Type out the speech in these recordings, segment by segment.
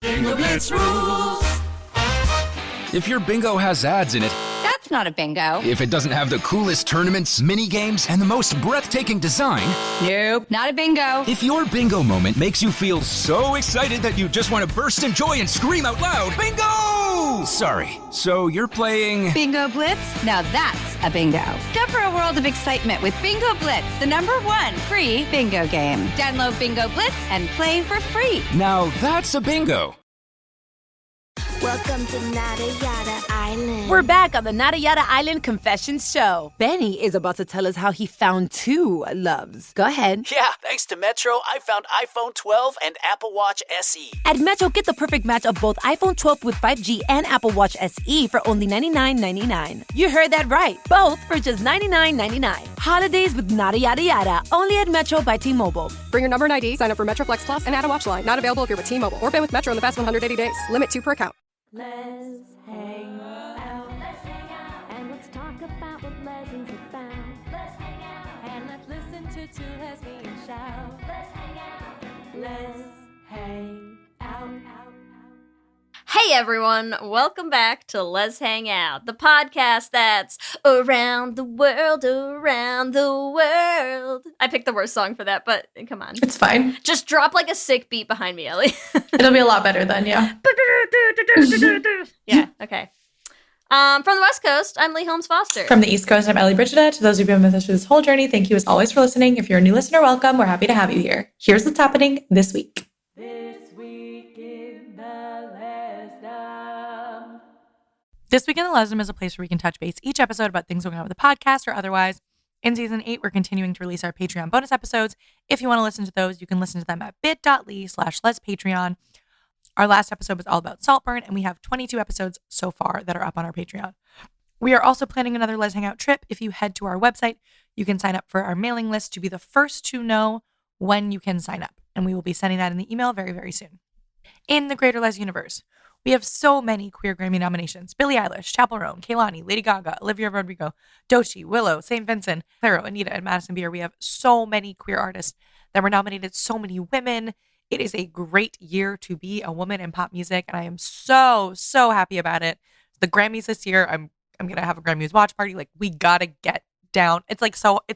Bingo Blitz rules. If your bingo has ads in it, That's not a bingo. if it doesn't have the coolest tournaments, mini games, and the most breathtaking design, Nope, not a bingo. if your bingo moment makes you feel so excited that you just want to burst in joy and scream out loud, bingo! Sorry, so you're playing... Bingo Blitz? Now that's a bingo. Go for a world of excitement with Bingo Blitz, the #1 free bingo game. Download Bingo Blitz and play for free. Now that's a bingo. Welcome to Nada Yada Island. We're back on the Nada Yada Island Confessions Show. Benny is about to tell us how he found two loves. Go ahead. Yeah, thanks to Metro, I found iPhone 12 and Apple Watch SE. At Metro, get the perfect match of both iPhone 12 with 5G and Apple Watch SE for only $99.99. You heard that right. Both for just $99.99. Holidays with Nada Yada Yada. Only at Metro by T-Mobile. Bring your number and ID, sign up for Metro Flex Plus, and add a watch line. Not available if you're with T-Mobile or been with Metro in the past 180 days. Limit 2 per account. Let's hang out. Let's hang out. And let's talk about what Leslie's about. Let's hang out. And let's listen to two lesbians shout. Let's hang out. Let's hang out. Hey everyone, welcome back to Lez Hang Out, the podcast that's around the world, around the world. I picked the worst song for that, but come on. It's fine. Just drop like a sick beat behind me, Ellie. It'll be a lot better then, yeah. Yeah, okay. From the West Coast, I'm Lee Holmes Foster. From the East Coast, I'm Ellie Brigida. To those who've been with us through this whole journey, thank you as always for listening. If you're a new listener, welcome. We're happy to have you here. Here's what's happening this week. This Week in the Lesdom is a place where we can touch base each episode about things going on with the podcast or otherwise. In Season 8, we're continuing to release our Patreon bonus episodes. If you want to listen to those, you can listen to them at bit.ly/lespatreon. Our last episode was all about Saltburn, and we have 22 episodes so far that are up on our Patreon. We are also planning another Lez Hangout trip. If you head to our website, you can sign up for our mailing list to be the first to know when you can sign up. And we will be sending that in the email very, very soon. In the Greater Lez universe, we have so many queer Grammy nominations. Billie Eilish, Chappell Roan, Kehlani, Lady Gaga, Olivia Rodrigo, Doechii, Willow, St. Vincent, Clairo, Anita, and Madison Beer. We have so many queer artists that were nominated, so many women. It is a great year to be a woman in pop music, and I am so, so happy about it. The Grammys this year, I'm going to have a Grammys watch party. Like, we got to get down. It's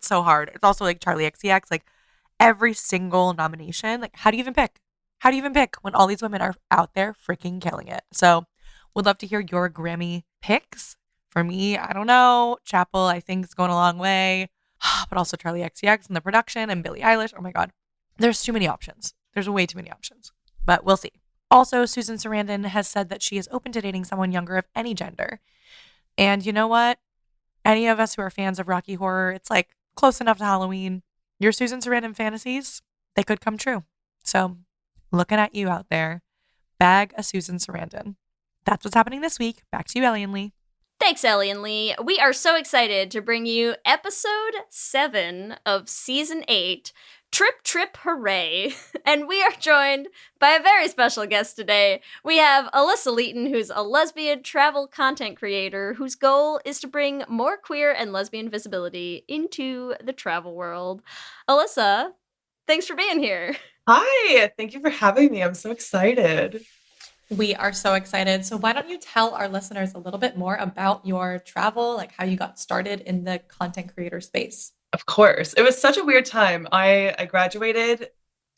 so hard. It's also like Charlie XCX, like every single nomination. Like, how do you even pick? How do you even pick when all these women are out there freaking killing it? So would love to hear your Grammy picks. For me, I don't know. Chappell, I think, is going a long way. But also Charlie XCX and the production and Billie Eilish. Oh my God. There's too many options. There's way too many options. But we'll see. Also, Susan Sarandon has said that she is open to dating someone younger of any gender. And you know what? Any of us who are fans of Rocky Horror, it's like close enough to Halloween. Your Susan Sarandon fantasies, they could come true. So looking at you out there, bag a Susan Sarandon. That's what's happening this week. Back to you, Ellie and Lee. Thanks, Ellie and Lee. We are so excited to bring you episode 7 of season 8, Trip Trip Hooray. And we are joined by a very special guest today. We have Allyssa Leaton, who's a lesbian travel content creator whose goal is to bring more queer and lesbian visibility into the travel world. Allyssa, thanks for being here. Hi, thank you for having me. I'm so excited. We are so excited. So why don't you tell our listeners a little bit more about your travel, like how you got started in the content creator space? Of course. It was such a weird time. I graduated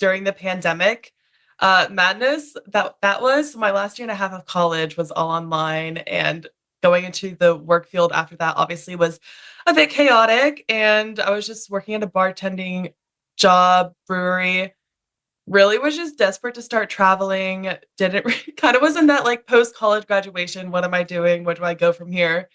during the pandemic. Madness, that was my last year and a half of college was all online, and going into the work field after that obviously was a bit chaotic. And I was just working at a bartending job, brewery. Really was just desperate to start traveling. Kind of was in that like post-college graduation. What am I doing? Where do I go from here?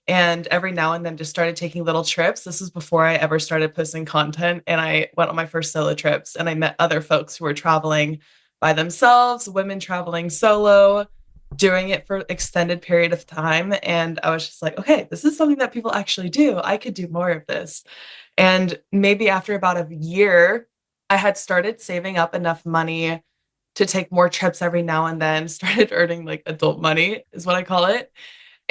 And every now and then just started taking little trips. This was before I ever started posting content. And I went on my first solo trips and I met other folks who were traveling by themselves, women traveling solo, doing it for extended period of time. And I was just like, okay, this is something that people actually do. I could do more of this. And maybe after about a year, I had started saving up enough money to take more trips every now and then, started earning like adult money is what I call it.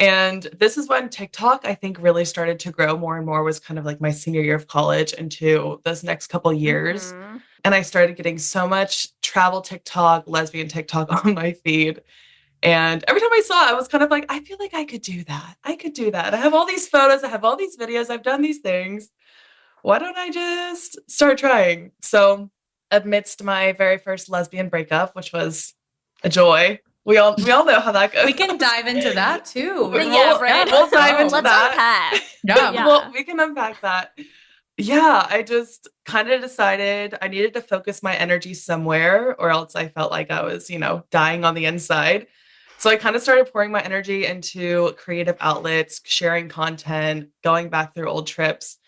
And this is when TikTok, I think, really started to grow more and more, was kind of like my senior year of college into those next couple years. Mhm. And I started getting so much travel TikTok, lesbian TikTok on my feed. And every time I saw it, I was kind of like, I feel like I could do that. I could do that. I have all these photos. I have all these videos. I've done these things. Why don't I just start trying? So amidst my very first lesbian breakup, which was a joy, we all know how that goes. We can dive into that too. Yeah, right. We'll dive into Let's that. unpack. Yeah. Well, we can unpack that. Yeah, I just kind of decided I needed to focus my energy somewhere, or else I felt like I was, dying on the inside. So I kind of started pouring my energy into creative outlets, sharing content, going back through old trips,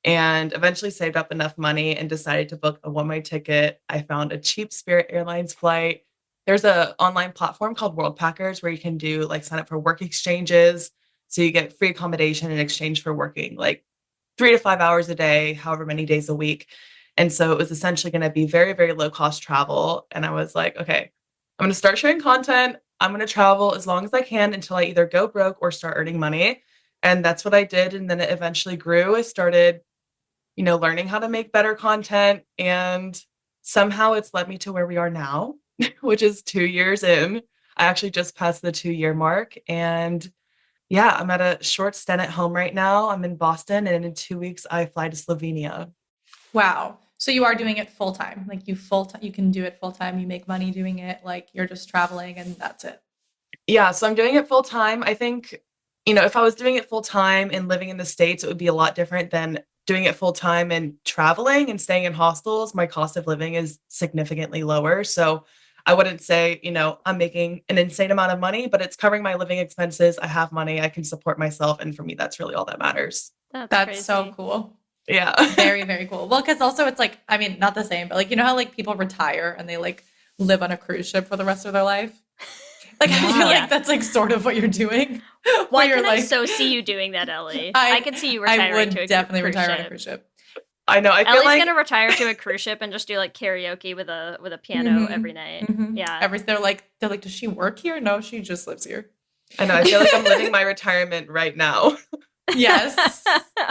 and eventually saved up enough money and decided to book a one-way ticket. I found a cheap Spirit Airlines flight. There's a online platform called World Packers where you can do sign up for work exchanges. So you get free accommodation in exchange for working 3 to 5 hours a day, however many days a week. And so it was essentially going to be very, very low cost travel. And I was like, okay, I'm going to start sharing content. I'm going to travel as long as I can until I either go broke or start earning money. And that's what I did. And then it eventually grew. I started, learning how to make better content. And somehow it's led me to where we are now, which is 2 years in. I actually just passed the 2-year mark. And yeah, I'm at a short stint at home right now. I'm in Boston, and in 2 weeks, I fly to Slovenia. Wow. So you are doing it full time. You can do it full time. You make money doing it. You're just traveling and that's it. Yeah, so I'm doing it full time. I think, if I was doing it full time and living in the States, it would be a lot different than doing it full time and traveling and staying in hostels. My cost of living is significantly lower. So I wouldn't say, I'm making an insane amount of money, but it's covering my living expenses. I have money. I can support myself. And for me, that's really all that matters. That's crazy. so cool. Yeah. Very, very cool. Well, because also it's not the same, but how people retire and they live on a cruise ship for the rest of their life? I feel like that's sort of what you're doing. Why can I so see you doing that, Ellie? I could see you retiring I would to a definitely cruise retire ship. on a cruise ship. I know. I feel Ellie's like gonna retire to a cruise ship and just do karaoke with a piano every night. Mhm. Yeah. They're like, does she work here? No, she just lives here. I know. I feel like I'm living my retirement right now. Yes.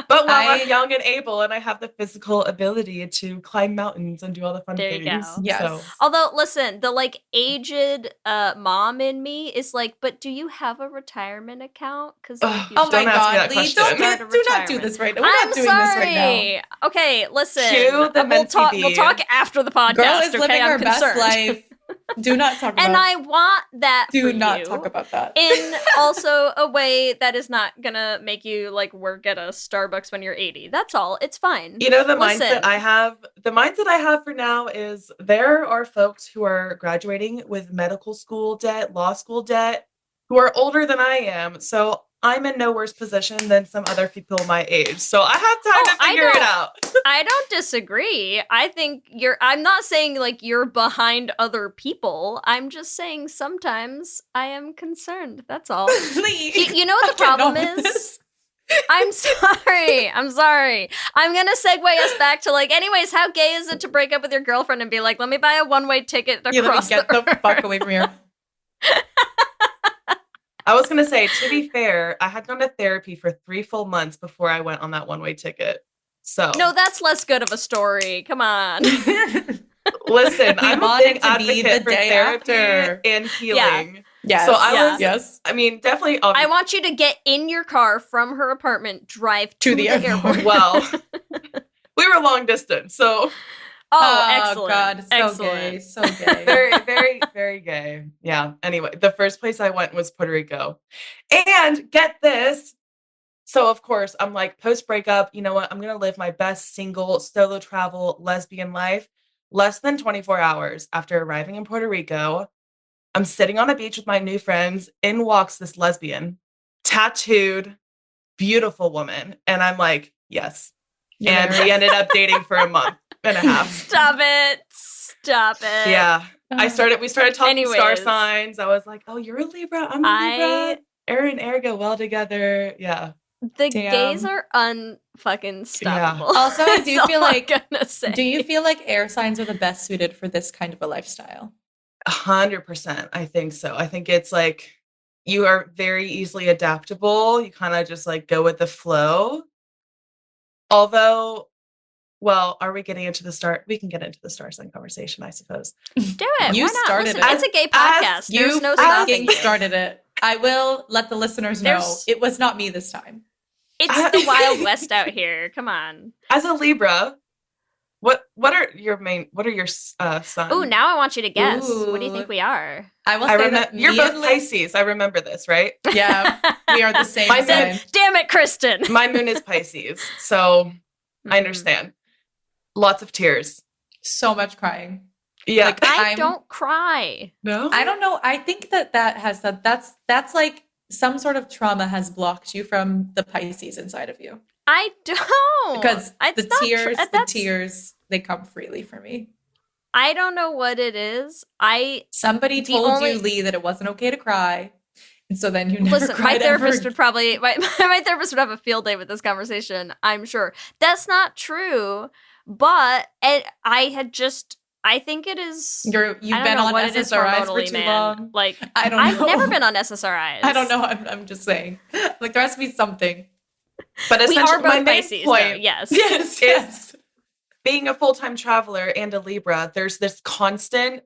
But while I'm young and able and I have the physical ability to climb mountains and do all the fun There things. you go. Yes. So. Although, listen, the aged mom in me is but do you have a retirement account? Because Oh my Don't ask me God, that Lee, question. do not do this right now. We're I'm not doing sorry. this right now. Okay, listen. Cue the we'll talk. mentee. We'll talk after the podcast. Girl is okay? living I'm her best concerned. life. Do not talk about And I want that Do for not you talk about that. in also a way that is not gonna make you work at a Starbucks when you're 80. That's all. It's fine. The Listen. mindset I have for now is there are folks who are graduating with medical school debt, law school debt, who are older than I am. So I'm in no worse position than some other people my age. So I have time to figure it out. I don't disagree. I think I'm not saying you're behind other people. I'm just saying sometimes I am concerned. That's all. Lee, You know what the problem is? I'm sorry. I'm going to segue us back to anyways, how gay is it to break up with your girlfriend and be like, let me buy a one-way ticket let me across get the fuck away from here. I was going to say, to be fair, I had gone to therapy for 3 full months before I went on that one-way ticket. So No, that's less good of a story. Come on. listen, I'm a wanted big to be the advocate for day therapy after. and healing. Yes. So I was, Yes. definitely. I want you to get in your car from her apartment, drive to the airport. Well, we were long distance, so Oh, excellent. God, so excellent. gay, so gay. very, very, very gay. Yeah. Anyway, the first place I went was Puerto Rico. And get this. So, of course, I'm post breakup, you know what? I'm going to live my best single solo travel lesbian life. Less than 24 hours after arriving in Puerto Rico, I'm sitting on a beach with my new friends. In walks this lesbian, tattooed, beautiful woman. And I'm like, yes. And we ended up dating for a month and a half. Stop it. Yeah. We started talking star Anyways. signs. I was like, oh, you're a Libra. I'm a Libra. Air and air go well together. Yeah. The Damn. gays are unfucking stoppable. Also, I do That's feel all I'm like- gonna say. Do you feel like air signs are the best suited for this kind of a lifestyle? 100%. I think so. I think it's you are very easily adaptable. You kind of just like go with the flow. Although, well, are we getting into the star? We can get into the star sign conversation, I suppose. Do it. You Why not? started Listen, it. it's a gay podcast. There's no stopping You you. started it. I will let the listeners know it was not me this time. It's the Wild West out here. Come on. As a Libra, what are your signs? Ooh, now I want you to guess. What do you think we are? I will say that you're both Pisces. I remember this, right? Yeah, we are the same sign. Damn it, Kristen. My moon is Pisces, so I understand. Lots of tears. So much crying. Yeah. Like, I don't cry. No? I don't know. I think that's like some sort of trauma has blocked you from the Pisces inside of you. I don't. Because the tears, they come freely for me. I don't know what it is. Somebody told you, Lee, that it wasn't okay to cry. And so then you never cried my therapist ever. would probably my therapist would have a field day with this conversation, I'm sure. That's not true. But I think it is. You've been on SSRIs for too long. Like, I don't know. I've never been on SSRIs. I don't know. I'm just saying. Like, there has to be something. But we are essentially, my both main Pisces, point, though. Yes. is being a full-time traveler and a Libra, there's this constant,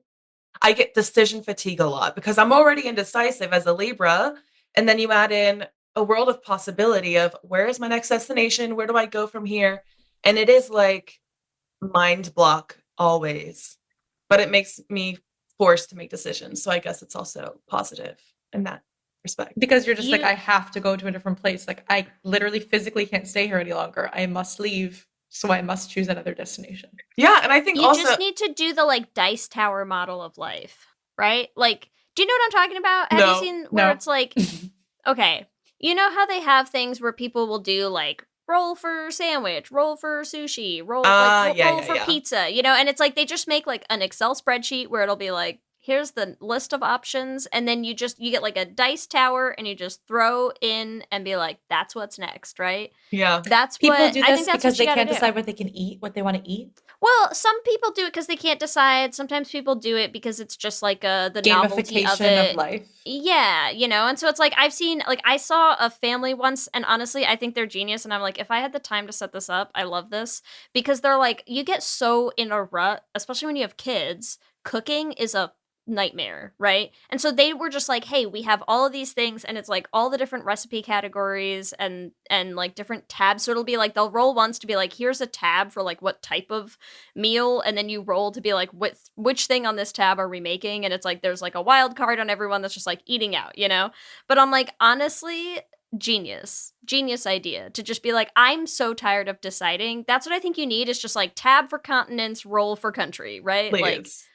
I get decision fatigue a lot because I'm already indecisive as a Libra. And then you add in a world of possibility of where is my next destination? Where do I go from here? And it is like mind block always, but it makes me forced to make decisions. So I guess it's also positive in that respect. Because you're just like, I have to go to a different place. Like, I literally physically can't stay here any longer. I must leave. So I must choose another destination. Yeah. And I think you also just need to do the like dice tower model of life, right? Like, do you know what I'm talking about? Have you seen where it's like, okay, you know how they have things where people will do like roll for sandwich, roll for sushi, roll for pizza, you know? And it's like they just make like an Excel spreadsheet where it'll be like, here's the list of options, and then you get like a dice tower and you just throw in and be like, that's what's next, right? Yeah. That's people what do I this think that's because what they you can't gotta decide do. what they can eat, what they want to eat. Well, some people do it because they can't decide. Sometimes people do it because it's just like the novelty of it. Of life. Yeah, you know, and so it's like I saw a family once, and honestly, I think they're genius. And I'm like, if I had the time to set this up, I love this because they're like, you get so in a rut, especially when you have kids. Cooking is a nightmare, right? And so they were just like, hey, we have all of these things, and it's like all the different recipe categories and like different tabs. So it'll be like they'll roll once to be like, here's a tab for like what type of meal, and then you roll to be like, which thing on this tab are we making? And it's like there's like a wild card on everyone that's just like eating out, you know? But I'm like, honestly, genius idea to just be like, I'm so tired of deciding. That's what I think you need, is just like tab for continents, roll for country, right? Please. Like,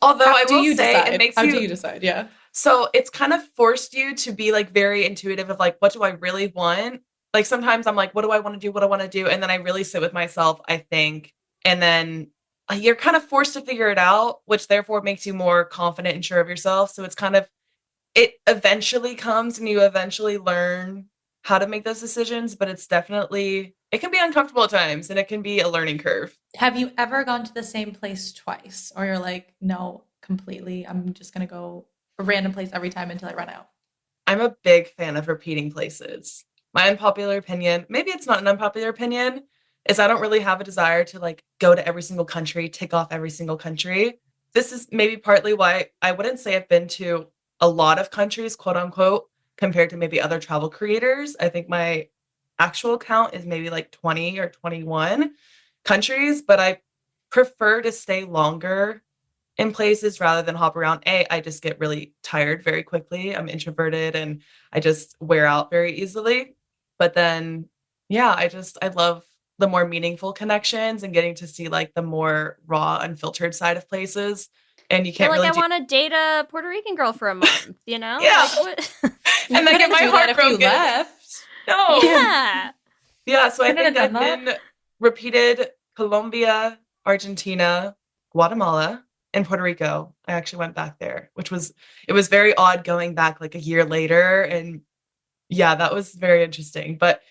although How I do will you say decide? it makes How you do you decide? Yeah. So it's kind of forced you to be like very intuitive of like, what do I really want? Like sometimes I'm like, what do I want to do? What do I want to do? And then I really sit with myself, I think. And then you're kind of forced to figure it out, which therefore makes you more confident and sure of yourself. So it's kind of, it eventually comes and you eventually learn how to make those decisions, but it's definitely, it can be uncomfortable at times and it can be a learning curve. Have you ever gone to the same place twice? Or you're like, no, completely, I'm just going to go a random place every time until I run out? I'm a big fan of repeating places. My unpopular opinion, maybe it's not an unpopular opinion, is I don't really have a desire to like go to every single country, tick off every single country. This is maybe partly why I wouldn't say I've been to a lot of countries, quote unquote, compared to maybe other travel creators. I think my actual count is maybe like 20 or 21 countries, but I prefer to stay longer in places rather than hop around. I just get really tired very quickly. I'm introverted and I just wear out very easily. But then, yeah, I love the more meaningful connections and getting to see like the more raw, unfiltered side of places. And you can't like, really I want to date a Puerto Rican girl for a month, you know? Yeah. Like, what? And then get my heart broken. Left. No. Yeah. Yeah, so I think I've done been repeated Colombia, Argentina, Guatemala, and Puerto Rico. I actually went back there, it was very odd going back like a year later. And yeah, that was very interesting. But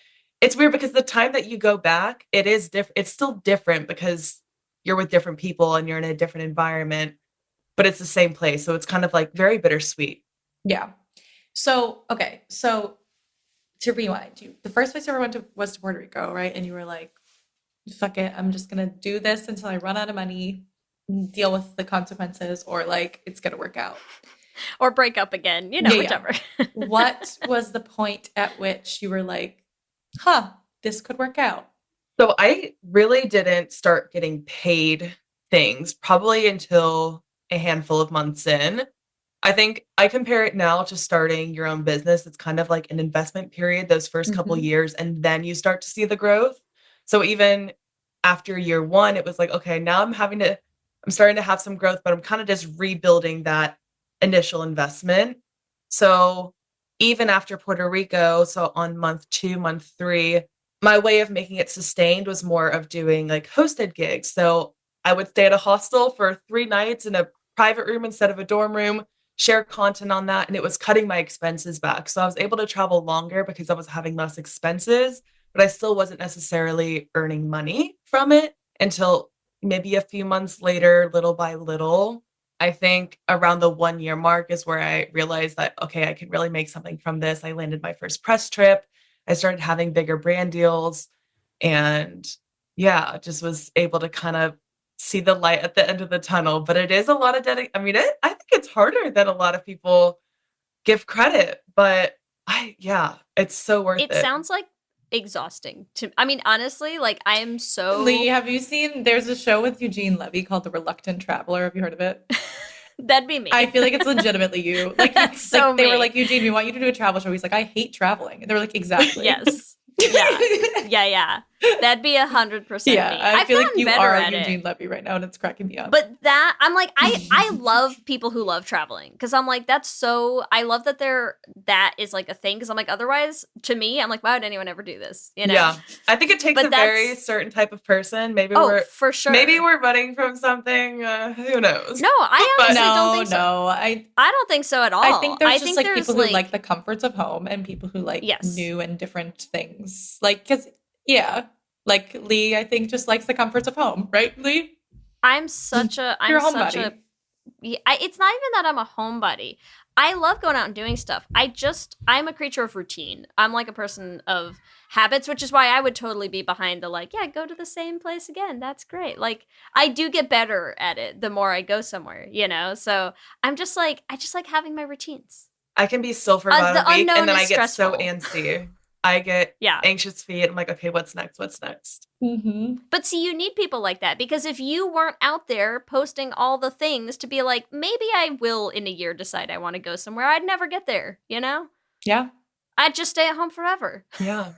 it's weird because the time that you go back, it is different. It's still different because you're with different people and you're in a different environment, but it's the same place. So it's kind of like very bittersweet. Yeah. So, okay. So to rewind, the first place you ever went to was to Puerto Rico, right? And you were like, fuck it, I'm just gonna do this until I run out of money, deal with the consequences, or like it's gonna work out. Or break up again, whichever. What was the point at which you were like, this could work out? So I really didn't start getting paid things probably until a handful of months in. I think I compare it now to starting your own business. It's kind of like an investment period, those first couple years, and then you start to see the growth. So even after year one, it was like, okay, now I'm starting to have some growth, but I'm kind of just rebuilding that initial investment. So even after Puerto Rico, so on month 2, month 3, my way of making it sustained was more of doing like hosted gigs. So I would stay at a hostel for 3 nights in a private room instead of a dorm room, share content on that, and it was cutting my expenses back. So I was able to travel longer because I was having less expenses, but I still wasn't necessarily earning money from it until maybe a few months later, little by little. I think around the 1-year mark is where I realized that, okay, I could really make something from this. I landed my first press trip. I started having bigger brand deals, and yeah, just was able to kind of see the light at the end of the tunnel. But it is a lot of dedication. I mean, I think it's harder than a lot of people give credit, but it's so worth it. It sounds like exhausting honestly, like I am so. Lee, have you seen, there's a show with Eugene Levy called The Reluctant Traveler. Have you heard of it? That'd be me. I feel like it's legitimately you. Like, so they were like, Eugene, we want you to do a travel show. He's like, I hate traveling. And they were like, exactly. Yes. Yeah. That'd be 100% Yeah, me. I feel like you are Eugene Levy right now, and it's cracking me up. But that, I'm like, I love people who love traveling, because I'm like, that's so, I love that that is like a thing, because I'm like, otherwise, to me, I'm like, why would anyone ever do this? Yeah, I think it takes a very certain type of person. Maybe for sure. Maybe we're running from something. Who knows? No, I honestly don't think so. No, I don't think so at all. I think there's just like people who like the comforts of home, and people who like new and different things. Like, because like Lee, I think just likes the comforts of home, right, Lee? I'm such a it's not even that I'm a homebody. I love going out and doing stuff. I'm a creature of routine. I'm like a person of habits, which is why I would totally be behind the like, go to the same place again. That's great. Like, I do get better at it the more I go somewhere, So I'm just like, I just like having my routines. I can be still for about a week, and then I get so antsy. I get anxious feet. I'm like, okay, what's next? But see, you need people like that, because if you weren't out there posting all the things to be like, maybe I will in a year decide I want to go somewhere, I'd never get there, Yeah. I'd just stay at home forever. Yeah.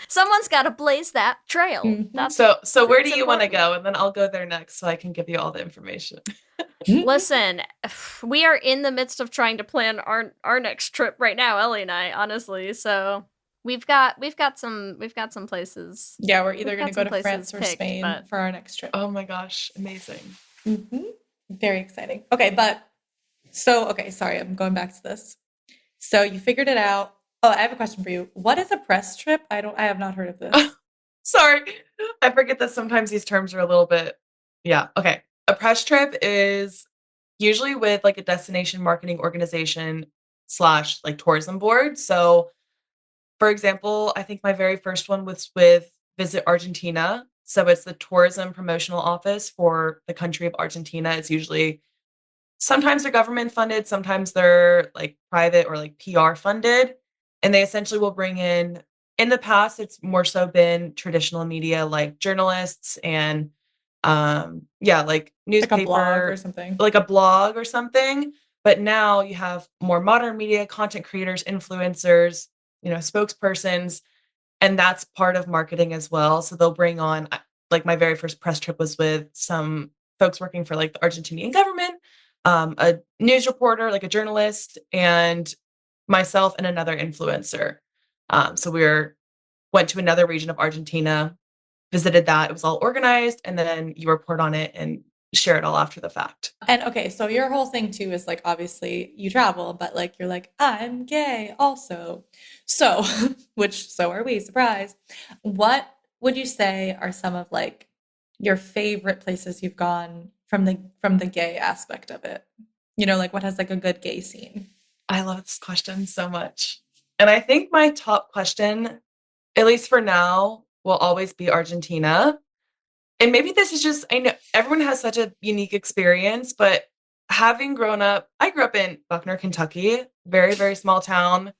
Someone's got to blaze that trail. So where do you want to go? And then I'll go there next so I can give you all the information. Listen, we are in the midst of trying to plan our next trip right now, Ellie and I, honestly. So we've got some places. Yeah, we're either going to go to France or Spain for our next trip. Oh my gosh, amazing. Very exciting. Okay, sorry, I'm going back to this. So you figured it out. Oh, I have a question for you. What is a press trip? I have not heard of this. Sorry. I forget that sometimes these terms are a little bit. Yeah. Okay. A press trip is usually with like a destination marketing organization / like tourism board. So for example, I think my very first one was with Visit Argentina. So it's the tourism promotional office for the country of Argentina. It's usually, sometimes they're government funded, sometimes they're like private or like PR funded. And they essentially will bring in the past, it's more so been traditional media like journalists and like newspaper, like a blog or something. But now you have more modern media, content creators, influencers, spokespersons, and that's part of marketing as well. So they'll bring on, like my very first press trip was with some folks working for like the Argentinian government, a news reporter, like a journalist, and myself and another influencer. So went to another region of Argentina, visited that. It was all organized, and then you report on it and share it all after the fact. And okay, so your whole thing too is like, obviously you travel, but like you're like, I'm gay also. So, so are we, surprise. What would you say are some of like your favorite places you've gone from the gay aspect of it? Like what has like a good gay scene? I love this question so much. And I think my top question, at least for now, will always be Argentina. And maybe this is just, I know everyone has such a unique experience, but having grown up, I grew up in Buckner, Kentucky, very, very small town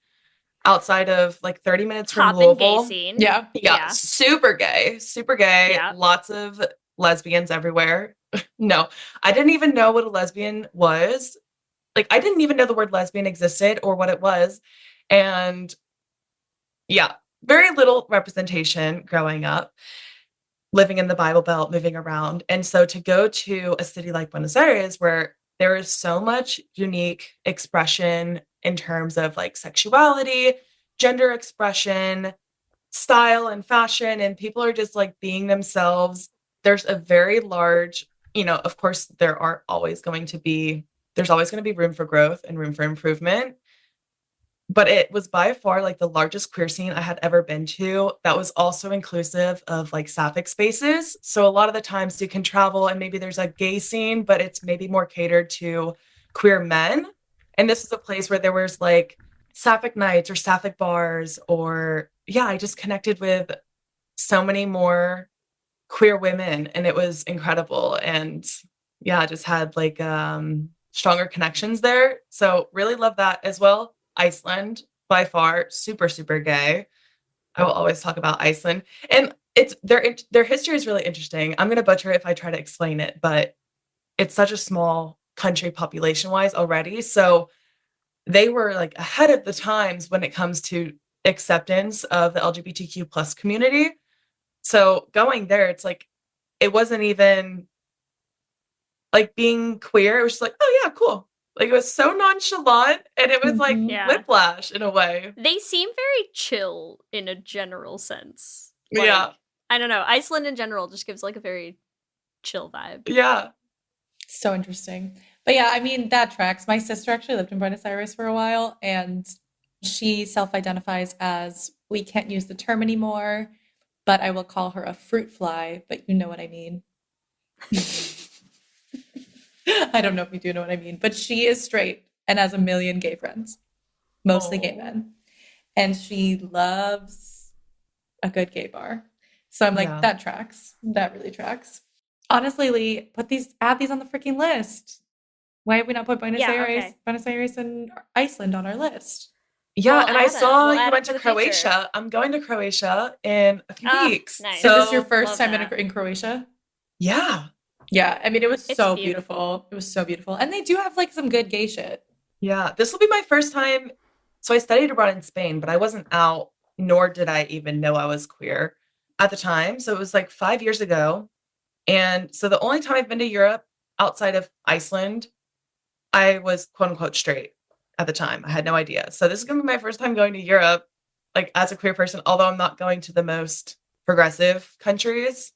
outside of like 30 minutes from Hoppin' gay Louisville. scene. Yeah, super gay, super gay. Yeah. Lots of lesbians everywhere. No, I didn't even know what a lesbian was. Like, I didn't even know the word lesbian existed or what it was. And yeah, very little representation growing up, living in the Bible Belt, moving around. And so to go to a city like Buenos Aires, where there is so much unique expression in terms of like sexuality, gender expression, style and fashion, and people are just like being themselves. There's a very large, of course, there's always going to be room for growth and room for improvement. But it was by far like the largest queer scene I had ever been to that was also inclusive of like sapphic spaces. So a lot of the times you can travel and maybe there's a gay scene, but it's maybe more catered to queer men. And this is a place where there was like sapphic nights or sapphic bars, or I just connected with so many more queer women, and it was incredible. And just had like stronger connections there. So really love that as well. Iceland, by far, super, super gay. I will always talk about Iceland. And it's their history is really interesting. I'm going to butcher it if I try to explain it, but it's such a small country population-wise already. So they were like ahead of the times when it comes to acceptance of the LGBTQ plus community. So going there, it's like, it wasn't even like being queer. It was just like, oh yeah, cool. Like, it was so nonchalant, and it was like whiplash in a way. They seem very chill in a general sense. Like, Yeah. I don't know. Iceland in general just gives like a very chill vibe. Yeah. So interesting. But yeah, I mean, that tracks. My sister actually lived in Buenos Aires for a while, and she self-identifies as, we can't use the term anymore, but I will call her a fruit fly, but you know what I mean. I don't know if you do know what I mean, but she is straight and has a million gay friends, mostly gay men. And she loves a good gay bar. So I'm like, that tracks. That really tracks. Honestly, Lee, add these on the freaking list. Why have we not put Buenos Aires and Iceland on our list? Yeah, and I saw you went to Croatia. I'm going to Croatia in a few weeks. Nice. So is this your first time in Croatia? Yeah. Yeah, I mean, it was so beautiful. It was so beautiful. And they do have like some good gay shit. Yeah, this will be my first time. So I studied abroad in Spain, but I wasn't out, nor did I even know I was queer at the time. So it was like 5 years ago. And so the only time I've been to Europe outside of Iceland, I was quote unquote straight at the time. I had no idea. So this is going to be my first time going to Europe, like as a queer person, although I'm not going to the most progressive countries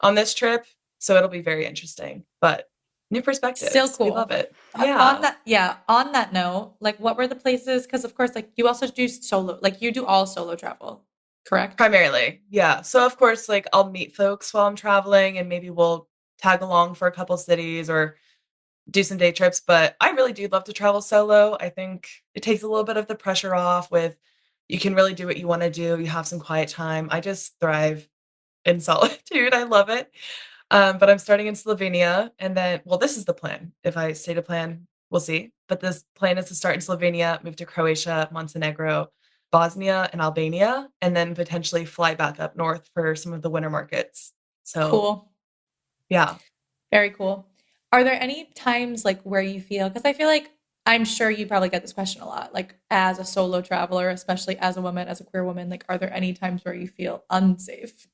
on this trip. So it'll be very interesting, but new perspectives. Still cool. We love it. Yeah. On that note, like, what were the places? Because of course, like, you also do solo, like you do all solo travel, correct? Primarily. Yeah. So of course, like, I'll meet folks while I'm traveling, and maybe we'll tag along for a couple cities or do some day trips. But I really do love to travel solo. I think it takes a little bit of the pressure off you can really do what you want to do. You have some quiet time. I just thrive in solitude. I love it. But I'm starting in Slovenia, and then, this is the plan. If I stay to plan, we'll see. But this plan is to start in Slovenia, move to Croatia, Montenegro, Bosnia, and Albania, and then potentially fly back up north for some of the winter markets. So cool. Yeah. Very cool. Are there any times like where you feel, because I feel like, I'm sure you probably get this question a lot, like as a solo traveler, especially as a woman, as a queer woman, like, are there any times where you feel unsafe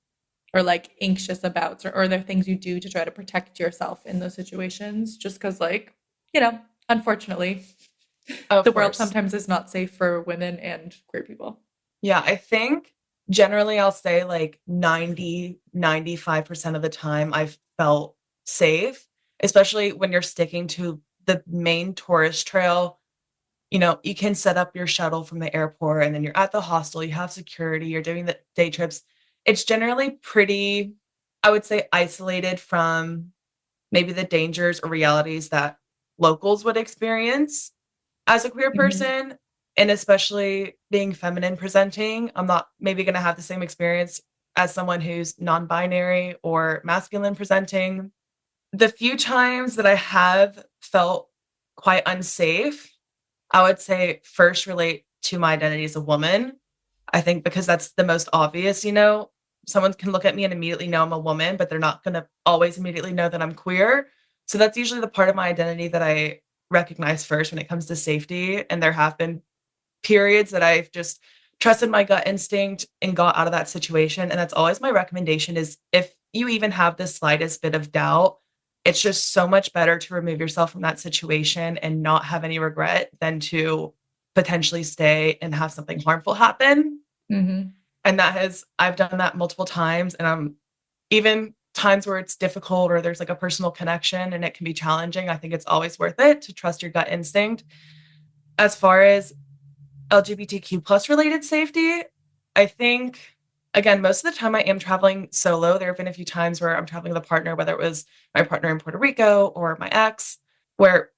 or like anxious about, or are there things you do to try to protect yourself in those situations? Just because, like, unfortunately, the world sometimes is not safe for women and queer people. Yeah, I think generally I'll say like 95% of the time I've felt safe, especially when you're sticking to the main tourist trail. You can set up your shuttle from the airport, and then you're at the hostel, you have security, you're doing the day trips. It's generally pretty, I would say, isolated from maybe the dangers or realities that locals would experience as a queer person, and especially being feminine presenting, I'm not maybe going to have the same experience as someone who's non-binary or masculine presenting. The few times that I have felt quite unsafe, I would say first relate to my identity as a woman. I think because that's the most obvious, someone can look at me and immediately know I'm a woman, but they're not going to always immediately know that I'm queer. So that's usually the part of my identity that I recognize first when it comes to safety. And there have been periods that I've just trusted my gut instinct and got out of that situation. And that's always my recommendation is if you even have the slightest bit of doubt, it's just so much better to remove yourself from that situation and not have any regret than to potentially stay and have something harmful happen. And I've done that multiple times. And even times where it's difficult or there's like a personal connection and it can be challenging, I think it's always worth it to trust your gut instinct. As far as LGBTQ plus related safety, I think, again, most of the time I am traveling solo. There have been a few times where I'm traveling with a partner, whether it was my partner in Puerto Rico or my ex, where,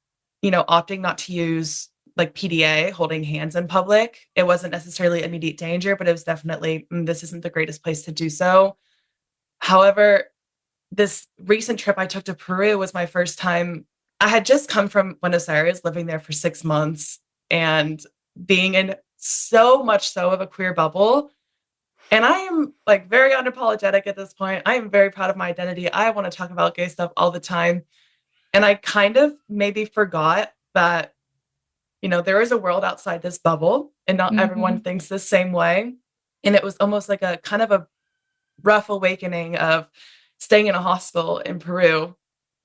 opting not to use like PDA, holding hands in public. It wasn't necessarily immediate danger, but it was definitely, this isn't the greatest place to do so. However, this recent trip I took to Peru was my first time. I had just come from Buenos Aires, living there for 6 months and being in so much so of a queer bubble. And I am like very unapologetic at this point. I am very proud of my identity. I want to talk about gay stuff all the time. And I kind of maybe forgot that, there is a world outside this bubble and not everyone thinks the same way. And it was almost like a kind of a rough awakening of staying in a hostel in Peru.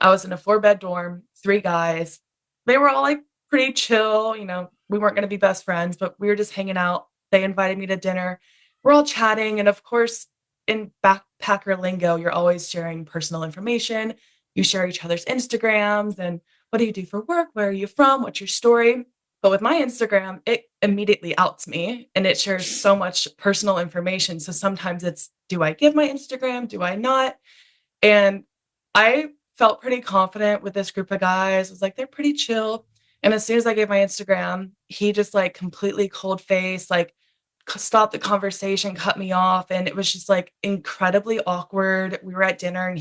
I was in a 4-bed dorm, 3 guys. They were all like pretty chill. We weren't going to be best friends, but we were just hanging out. They invited me to dinner. We're all chatting. And of course, in backpacker lingo, you're always sharing personal information. You share each other's Instagrams and what do you do for work? Where are you from? What's your story? But with my Instagram, it immediately outs me and it shares so much personal information. So sometimes it's, do I give my Instagram? Do I not? And I felt pretty confident with this group of guys. I was like, they're pretty chill. And as soon as I gave my Instagram, he just like completely cold face, like stopped the conversation, cut me off. And it was just like incredibly awkward. We were at dinner and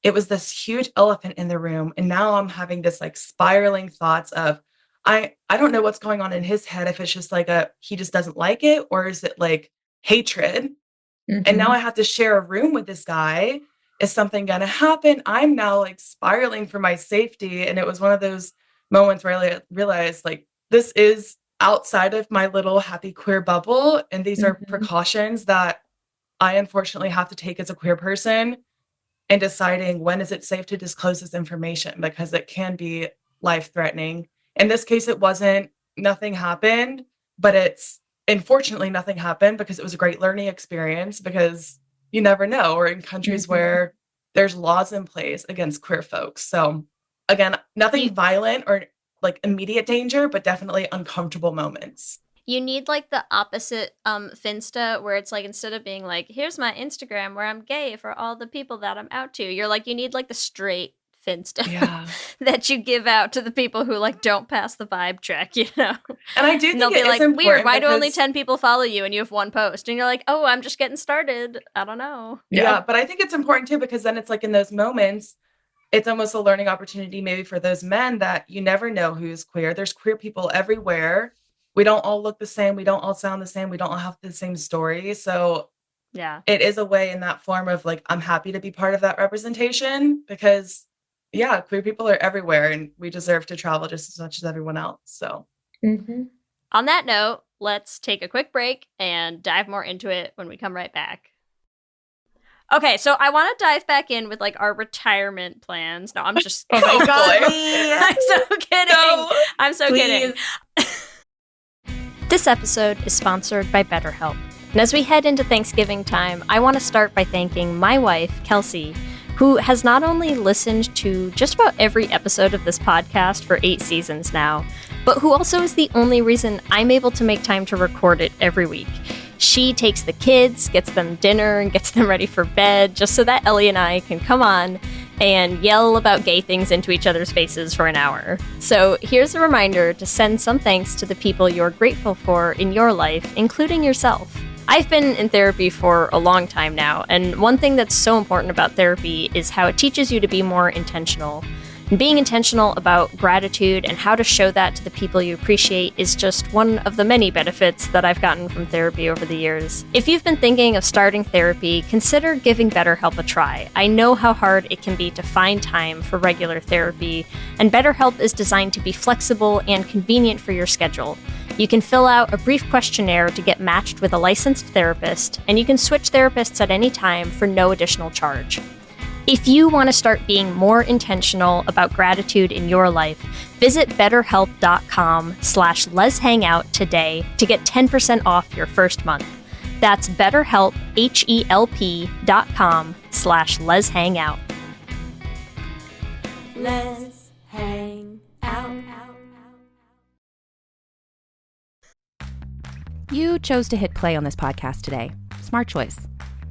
it was this huge elephant in the room. And now I'm having this like spiraling thoughts of, I don't know what's going on in his head. If it's just like he just doesn't like it, or is it like hatred? And now I have to share a room with this guy. Is something going to happen? I'm now like spiraling for my safety. And it was one of those moments where I realized like, this is outside of my little happy queer bubble. And these are precautions that I unfortunately have to take as a queer person in deciding when is it safe to disclose this information, because it can be life-threatening. In this case, it wasn't, nothing happened, but unfortunately nothing happened because it was a great learning experience, because you never know, or in countries where there's laws in place against queer folks. So again, nothing violent or like immediate danger, but definitely uncomfortable moments. You need like the opposite Finsta, where it's like, instead of being like, here's my Instagram where I'm gay for all the people that I'm out to, you're like, you need like the straight Finsta that you give out to the people who like don't pass the vibe check, And I do think they'll be like, weird, why do only because 10 people follow you and you have 1 post? And you're like, oh, I'm just getting started. I don't know. Yeah, but I think it's important too, because then it's like in those moments, it's almost a learning opportunity maybe for those men that you never know who's queer. There's queer people everywhere. We don't all look the same. We don't all sound the same. We don't all have the same story. So yeah, it is a way in that form of like, I'm happy to be part of that representation, because queer people are everywhere and we deserve to travel just as much as everyone else. So on that note, let's take a quick break and dive more into it when we come right back. Okay, so I want to dive back in with like our retirement plans. No, I'm just kidding. Oh God, I'm so kidding. No, I'm so kidding. This episode is sponsored by BetterHelp. And as we head into Thanksgiving time, I want to start by thanking my wife, Kelsey, who has not only listened to just about every episode of this podcast for 8 seasons now, but who also is the only reason I'm able to make time to record it every week. She takes the kids, gets them dinner, and gets them ready for bed just so that Ellie and I can come on and yell about gay things into each other's faces for an hour. So here's a reminder to send some thanks to the people you're grateful for in your life, including yourself. I've been in therapy for a long time now, and one thing that's so important about therapy is how it teaches you to be more intentional. And being intentional about gratitude and how to show that to the people you appreciate is just one of the many benefits that I've gotten from therapy over the years. If you've been thinking of starting therapy, consider giving BetterHelp a try. I know how hard it can be to find time for regular therapy, and BetterHelp is designed to be flexible and convenient for your schedule. You can fill out a brief questionnaire to get matched with a licensed therapist, and you can switch therapists at any time for no additional charge. If you want to start being more intentional about gratitude in your life, visit betterhelp.com/Lez Hang Out today to get 10% off your first month. That's BetterHelp, HELP.com/Lez Hang Out. Let's hang out. You chose to hit play on this podcast today. Smart choice.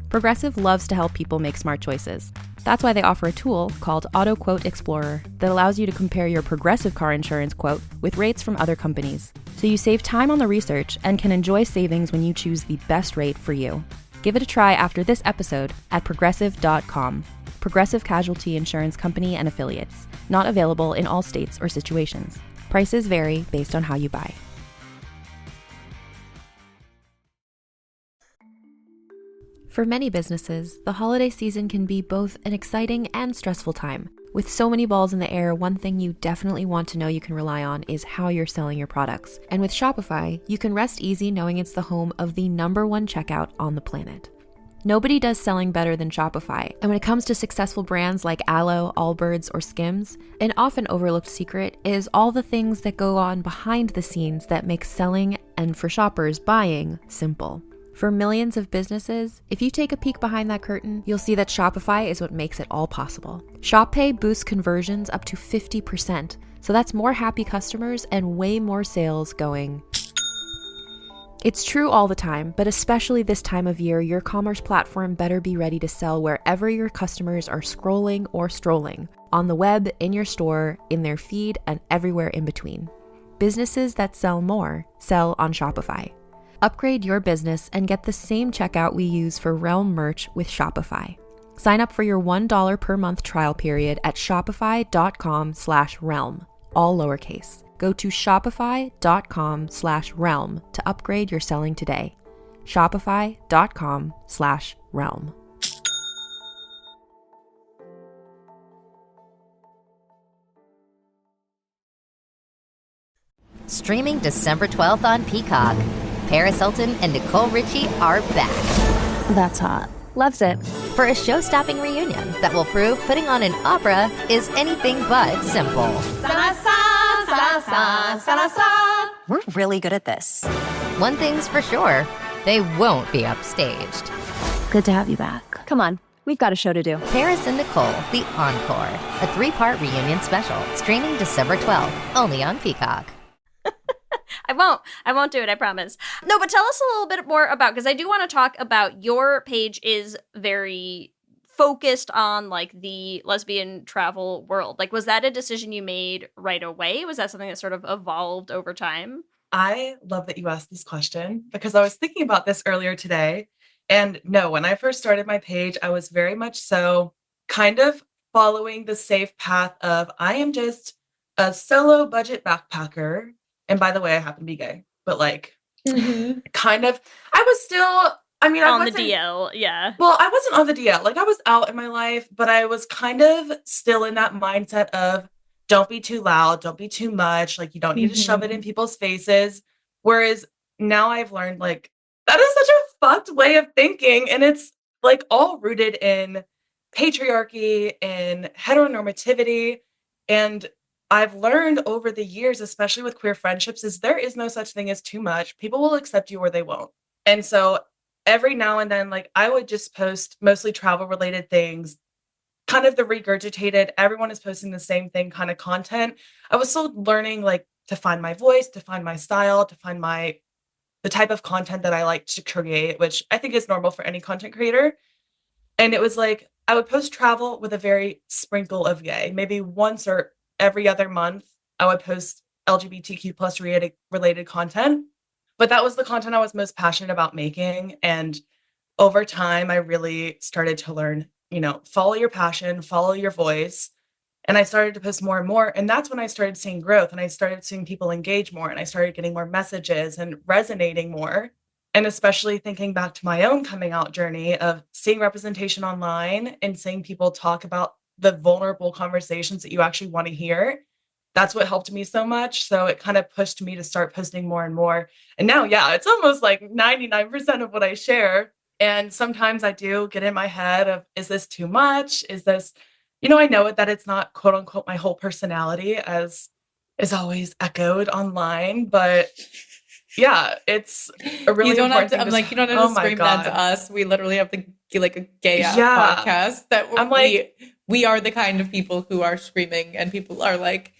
Progressive loves to help people make smart choices. That's why they offer a tool called Auto Quote Explorer that allows you to compare your Progressive car insurance quote with rates from other companies. So you save time on the research and can enjoy savings when you choose the best rate for you. Give it a try after this episode at progressive.com. Progressive Casualty Insurance Company and Affiliates. Not available in all states or situations. Prices vary based on how you buy. For many businesses, the holiday season can be both an exciting and stressful time. With so many balls in the air, one thing you definitely want to know you can rely on is how you're selling your products. And with Shopify, you can rest easy knowing it's the home of the #1 checkout on the planet. Nobody does selling better than Shopify. And when it comes to successful brands like Aloe, Allbirds, or Skims, an often overlooked secret is all the things that go on behind the scenes that make selling, and for shoppers, buying, simple. For millions of businesses, if you take a peek behind that curtain, you'll see that Shopify is what makes it all possible. Shop Pay boosts conversions up to 50%, so that's more happy customers and way more sales going. It's true all the time, but especially this time of year, your commerce platform better be ready to sell wherever your customers are scrolling or strolling, on the web, in your store, in their feed, and everywhere in between. Businesses that sell more sell on Shopify. Upgrade your business and get the same checkout we use for Realm merch with Shopify. Sign up for your $1 per month trial period at shopify.com/realm, all lowercase. Go to shopify.com/realm to upgrade your selling today. Shopify.com/realm. Streaming December 12th on Peacock. Paris Hilton and Nicole Richie are back. That's hot. Loves it. For a show-stopping reunion that will prove putting on an opera is anything but simple. We're really good at this. One thing's for sure, they won't be upstaged. Good to have you back. Come on, we've got a show to do. Paris and Nicole, The Encore, a 3-part reunion special, streaming December 12th, only on Peacock. I won't do it, I promise. No, but tell us a little bit more about, because I do want to talk about your page is very focused on like the lesbian travel world. Like, was that a decision you made right away? Was that something that sort of evolved over time? I love that you asked this question because I was thinking about this earlier today. And no, when I first started my page, I was very much so kind of following the safe path of I am just a solo budget backpacker. And by the way, I happen to be gay, but like kind of, I was still, I mean, I wasn't on the DL, yeah. Well, I wasn't on the DL. Like I was out in my life, but I was kind of still in that mindset of don't be too loud, don't be too much. Like you don't need to shove it in people's faces. Whereas now I've learned like that is such a fucked way of thinking. And it's like all rooted in patriarchy and heteronormativity. And I've learned over the years, especially with queer friendships, is there is no such thing as too much. People will accept you or they won't. And so every now and then, like I would just post mostly travel related things, kind of the regurgitated, everyone is posting the same thing kind of content. I was still learning like to find my voice, to find my style, to find the type of content that I like to create, which I think is normal for any content creator. And it was like, I would post travel with a very sprinkle of gay. Maybe once or every other month, I would post LGBTQ plus related content. But that was the content I was most passionate about making. And over time, I really started to learn, follow your passion, follow your voice. And I started to post more and more. And that's when I started seeing growth and I started seeing people engage more and I started getting more messages and resonating more. And especially thinking back to my own coming out journey of seeing representation online and seeing people talk about the vulnerable conversations that you actually want to hear. That's what helped me so much. So it kind of pushed me to start posting more and more. And now, yeah, it's almost like 99% of what I share. And sometimes I do get in my head of, is this too much? Is this, I know that it's not quote unquote my whole personality as is always echoed online, but yeah, it's a really you don't have important to, thing I'm to like, you don't have to scream that to us. We literally have to like a gay ass podcast that I'm like, we are the kind of people who are screaming and people are like,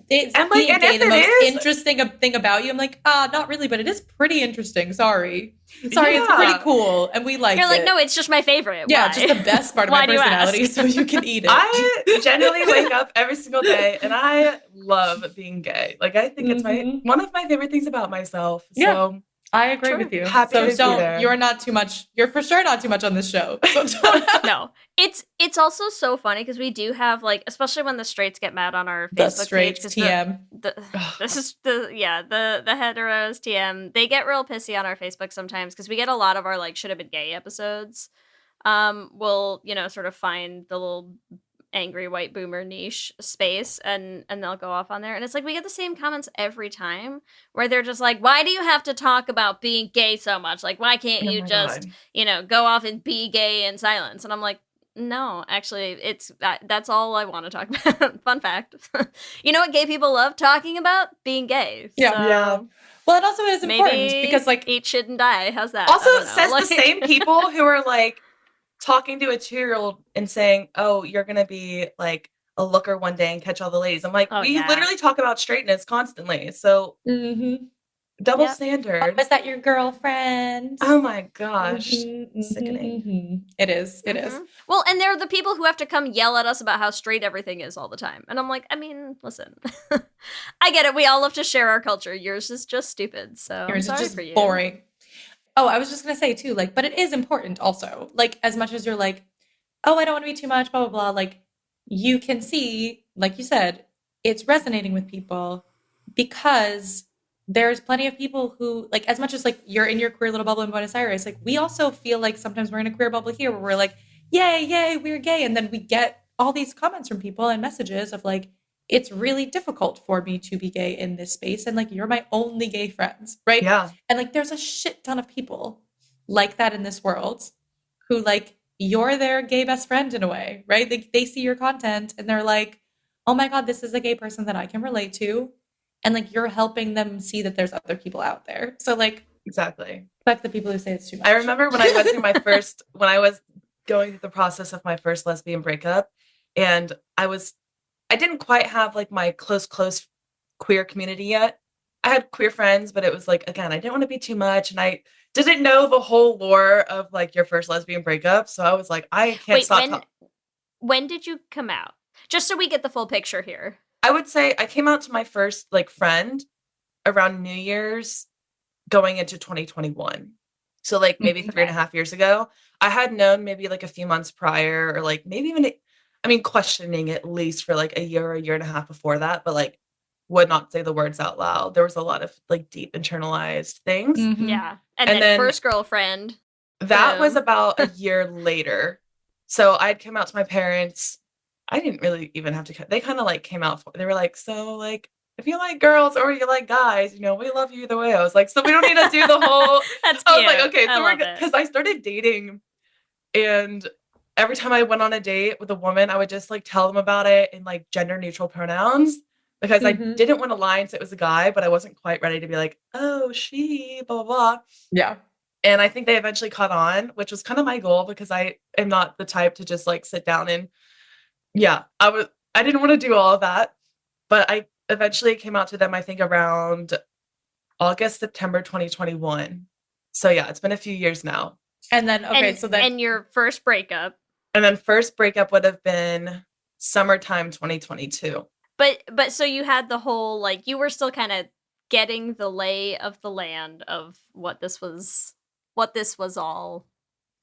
it's and being and gay the most is, interesting thing about you. I'm like, not really, but it is pretty interesting. Sorry, it's pretty cool, and we like. You're like, it. no, it's just my favorite. Yeah, Why? just the best part of Why my do you personality, ask? so you can eat it. I genuinely wake up every single day, and I love being gay. Like, I think it's one of my favorite things about myself. Yeah. So I agree with you. Happy so to be there. You're not too much. You're for sure not too much on this show. So No, it's also so funny because we do have like, especially when the straights get mad on our Facebook page. TM. This is the heteros TM. They get real pissy on our Facebook sometimes because we get a lot of our like should have been gay episodes. We'll sort of find the little angry white boomer niche space and they'll go off on there and it's like we get the same comments every time where they're just like, why do you have to talk about being gay so much? Like, why can't you just go off and be gay in silence? And I'm like, no, actually it's that's all I want to talk about. Fun fact. You know what gay people love talking about? Being gay. Yeah. Well, it also is important because like eat shit and die. How's that? Also says the same people who are like talking to a 2-year-old and saying, oh, you're going to be like a looker one day and catch all the ladies. I'm like, we literally talk about straightness constantly. So double standard. Oh, is that your girlfriend? Oh my gosh. Sickening. It is. It is. Well, and they're the people who have to come yell at us about how straight everything is all the time. And I'm like, I mean, listen, I get it. We all love to share our culture. Yours is just stupid. So Yours I'm sorry is just for you. boring. Oh, I was just going to say too, like, but it is important also, like, as much as you're like, oh, I don't want to be too much, blah, blah, blah. Like, you can see, like you said, it's resonating with people because there's plenty of people who, like, as much as like you're in your queer little bubble in Buenos Aires, like, we also feel like sometimes we're in a queer bubble here where we're like, yay, we're gay. And then we get all these comments from people and messages of like, it's really difficult for me to be gay in this space. And like, you're my only gay friends, right? Yeah. And like, there's a shit ton of people like that in this world who like, you're their gay best friend in a way, right? They see your content and they're like, oh my God, this is a gay person that I can relate to. And like, you're helping them see that there's other people out there. So like, exactly. Fuck the people who say it's too much. I remember when I went through when I was going through the process of my first lesbian breakup and I didn't quite have like my close queer community yet. I had queer friends, but it was like, again, I didn't want to be too much. And I didn't know the whole lore of like your first lesbian breakup. So I was like, I can't stop. When did you come out? Just so we get the full picture here. I would say I came out to my first like friend around New Year's going into 2021. So like maybe 3.5 years ago. I had known maybe like a few months prior or like maybe even questioning at least for like a year and a half before that, but like would not say the words out loud. There was a lot of like deep internalized things. Yeah. And then first girlfriend. That was about a year later. So I'd come out to my parents. I didn't really even have to, they kind of like came out, they were like, so like, if you like girls or you like guys, we love you either way. I was like, so we don't need to do the whole, That's I was cute. like, okay, so we're good. it. Because I started dating and every time I went on a date with a woman, I would just like tell them about it in like gender neutral pronouns because I didn't want to lie and say it was a guy, but I wasn't quite ready to be like, oh, she, blah, blah, blah. Yeah. And I think they eventually caught on, which was kind of my goal because I am not the type to just like sit down and I didn't want to do all of that, but I eventually came out to them, I think around August, September, 2021. So yeah, it's been a few years now. And then, and your first breakup. And then first breakup would have been summertime 2022. But so you had the whole, like, you were still kind of getting the lay of the land of what this was all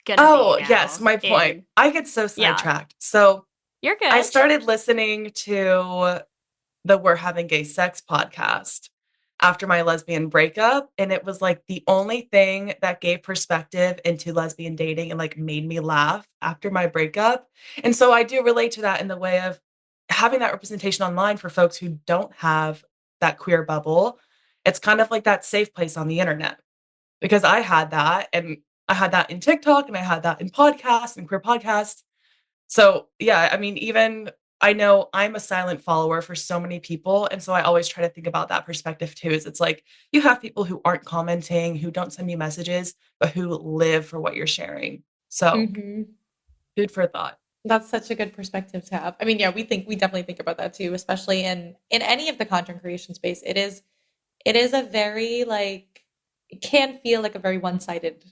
gonna be. Oh, yes, my point. I get so sidetracked. So you're good. I started listening to the We're Having Gay Sex podcast after my lesbian breakup, and it was like the only thing that gave perspective into lesbian dating and like made me laugh after my breakup. And so I do relate to that in the way of having that representation online for folks who don't have that queer bubble. It's kind of like that safe place on the internet, because I had that, and I had that in TikTok, and I had that in podcasts and queer podcasts. So yeah, I mean, even I know I'm a silent follower for so many people. And so I always try to think about that perspective too, is it's like, you have people who aren't commenting, who don't send you messages, but who live for what you're sharing. So food for thought. That's such a good perspective to have. I mean, yeah, we definitely think about that too, especially in any of the content creation space. It is a very, like, it can feel like a very one-sided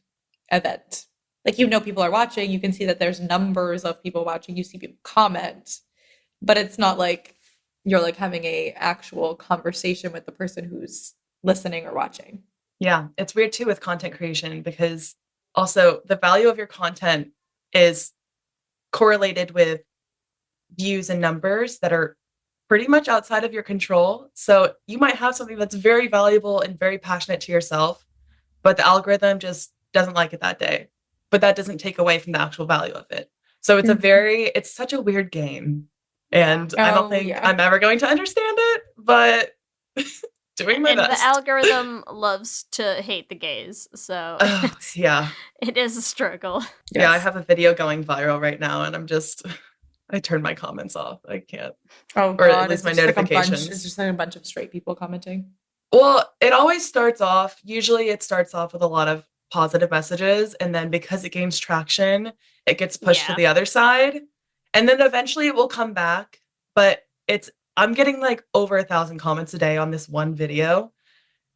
event. Like, people are watching, you can see that there's numbers of people watching, you see people comment, but it's not like you're like having a actual conversation with the person who's listening or watching. Yeah, it's weird too with content creation, because also the value of your content is correlated with views and numbers that are pretty much outside of your control. So you might have something that's very valuable and very passionate to yourself, but the algorithm just doesn't like it that day. But that doesn't take away from the actual value of it. So it's it's such a weird game. And I don't think I'm ever going to understand it, but doing my best. The algorithm loves to hate the gays, so yeah, it is a struggle. Yeah, I have a video going viral right now, and I turned my comments off. I can't. Oh, or at least my notifications. It's just like a bunch of straight people commenting. Well, it always starts off. Usually, it starts off with a lot of positive messages, and then because it gains traction, it gets pushed to the other side. And then eventually it will come back, but I'm getting like over 1,000 comments a day on this one video.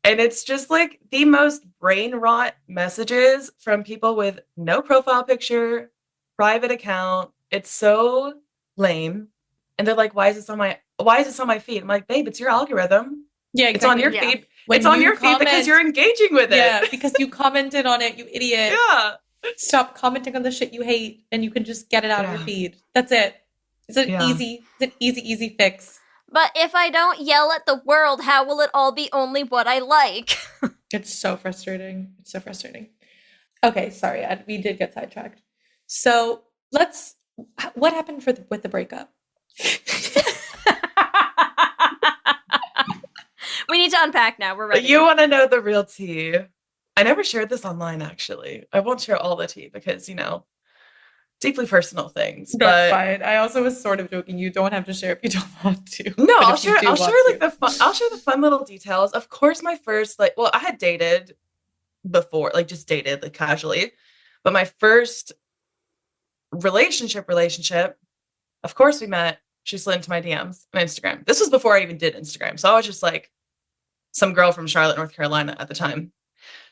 And it's just like the most brain rot messages from people with no profile picture, private account. It's so lame. And they're like, why is this on my feed? I'm like, babe, it's your algorithm. Yeah, exactly. It's on your feed. It's on your feed because you're engaging with it. Yeah, because you commented on it, you idiot. Yeah. Stop commenting on the shit you hate, and you can just get it out of your feed. That's it. It's an easy fix. But if I don't yell at the world, how will it all be only what I like? It's so frustrating. Okay, sorry, we did get sidetracked. So what happened with the breakup? We need to unpack now. We're ready. You want to know the real tea. I never shared this online, actually. I won't share all the tea because, deeply personal things. That's fine. I also was sort of joking. You don't have to share if you don't want to. No, I'll share the fun little details. Of course, my first, I had dated before, just dated, casually. But my first relationship, of course we met. She slid into my DMs on Instagram. This was before I even did Instagram. So I was just some girl from Charlotte, North Carolina at the time.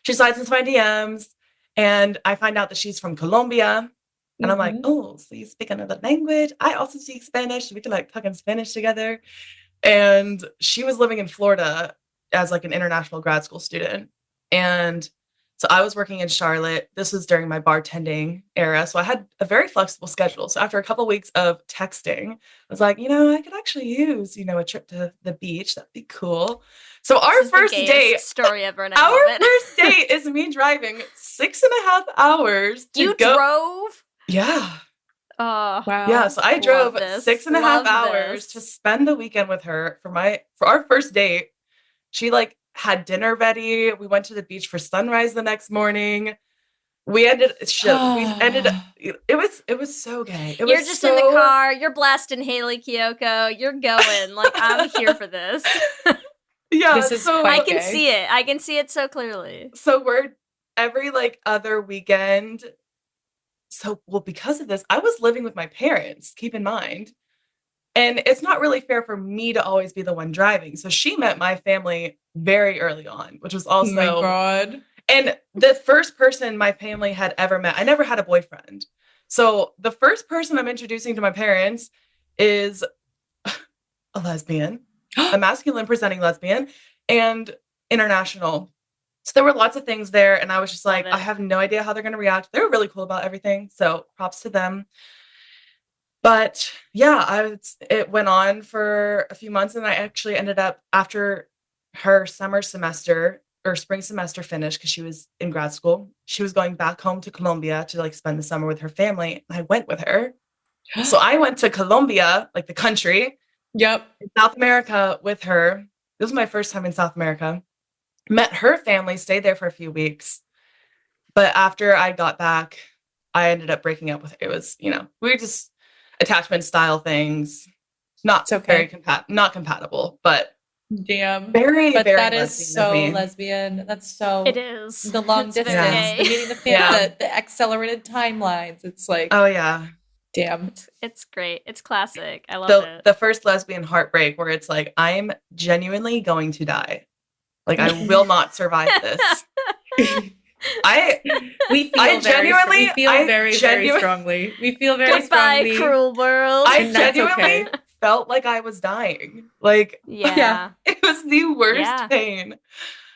She slides into my DMs, and I find out that she's from Colombia. And I'm like, oh, so you speak another language? I also speak Spanish. We can talk in Spanish together. And she was living in Florida as an international grad school student. And so I was working in Charlotte. This was during my bartending era. So I had a very flexible schedule. So after a couple of weeks of texting, I was like, I could actually use, a trip to the beach. That'd be cool. So our first date story ever. And our first date is me driving 6.5 hours to go. Drove? Yeah. Oh, wow. Yeah. So I drove 6.5 hours to spend the weekend with her for our first date. She had dinner ready. We went to the beach for sunrise the next morning. It was so gay. You're just in the car. You're blasting Haley Kiyoko. You're going. I'm here for this. Yeah. I can see it. I can see it so clearly. So we're every other weekend. So, because of this, I was living with my parents, keep in mind. And it's not really fair for me to always be the one driving. So she met my family very early on, which was also... Oh my God. And the first person my family had ever met, I never had a boyfriend. So the first person I'm introducing to my parents is a lesbian, a masculine presenting lesbian, and international. So there were lots of things there, and I was just like, I have no idea how they're going to react. They were really cool about everything, so props to them. But yeah, it went on for a few months, and I actually ended up, after her summer semester or spring semester finished, because she was in grad school, she was going back home to Colombia to like spend the summer with her family, and I went with her. So I went to Colombia, like the country, in South America with her. This was my first time in South America. Met her family, stayed there for a few weeks. But after I got back, I ended up breaking up with her. It was, we were just attachment style things. Not very not compatible, but damn. Very, but very that is lesbian so of me. lesbian. That's so It is. The long It's distance, very the gay. meeting the family, the accelerated timelines. It's like, oh yeah. Damn. It's great. It's classic. I love it. The first lesbian heartbreak where it's like, I'm genuinely going to die. Like, I will not survive this. We feel very strongly. We feel very Goodbye, strongly. cruel world. I genuinely felt like I was dying. Like, Yeah. it was the worst pain.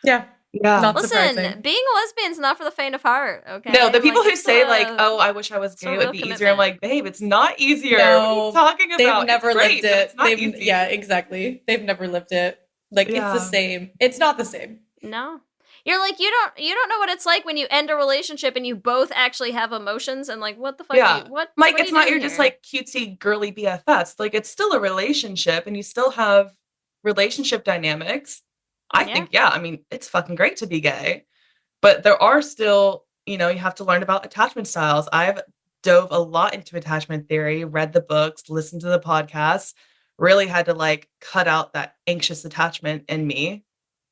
Yeah. Yeah. Listen, being a lesbian is not for the faint of heart, okay? No, the people who it's say a- like, "Oh, I wish I was it's a gay, it real would be easier." commitment. I'm like, babe, it's not easier. No, what are you talking about? They've never It's great, lived but it. it's not easy. Yeah, exactly. They've never lived it. Like it's the same. It's not the same. No. You're like, you don't know what it's like when you end a relationship and you both actually have emotions and like, what the fuck? Yeah. What? Like, what are it's you not doing your just here? like cutesy girly BFFs. Like, it's still a relationship and you still have relationship dynamics. I think, I mean, it's fucking great to be gay. But there are still, you have to learn about attachment styles. I've dove a lot into attachment theory, read the books, listened to the podcasts, really had to like cut out that anxious attachment in me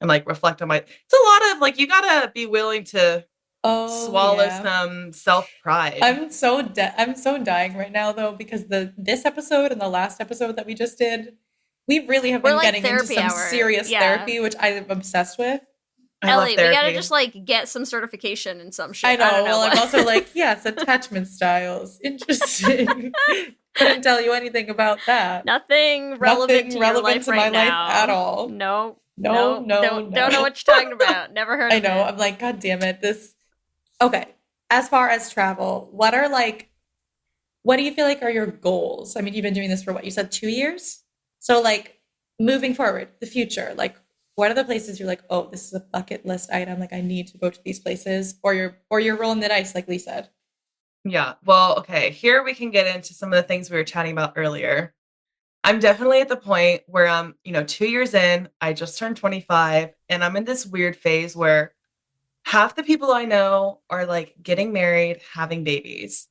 and like reflect on it's a lot of like, you gotta be willing to swallow some self-pride. I'm so dying right now though, because this episode and the last episode that we just did, we really have been We're, like, getting into therapy some hour. serious Yeah. therapy, which I am obsessed with. Ellie, we gotta just like get some certification in some shit. I know. don't know Well, what. I'm also like, yes, attachment styles. Interesting. Couldn't tell you anything about that. Nothing relevant to your life to right my life now at all. No. No. Don't know what you're talking about. Never heard I of know. it. I'm like, God damn it. Okay. As far as travel, what do you feel like are your goals? I mean, you've been doing this for what you said, 2 years? So like moving forward, the future, like what are the places you're like, oh, this is a bucket list item. Like I need to go to these places, or you're rolling the dice, like Lee said. Yeah. Well, okay. Here we can get into some of the things we were chatting about earlier. I'm definitely at the point where I'm, 2 years in, I just turned 25, and I'm in this weird phase where half the people I know are like getting married, having babies.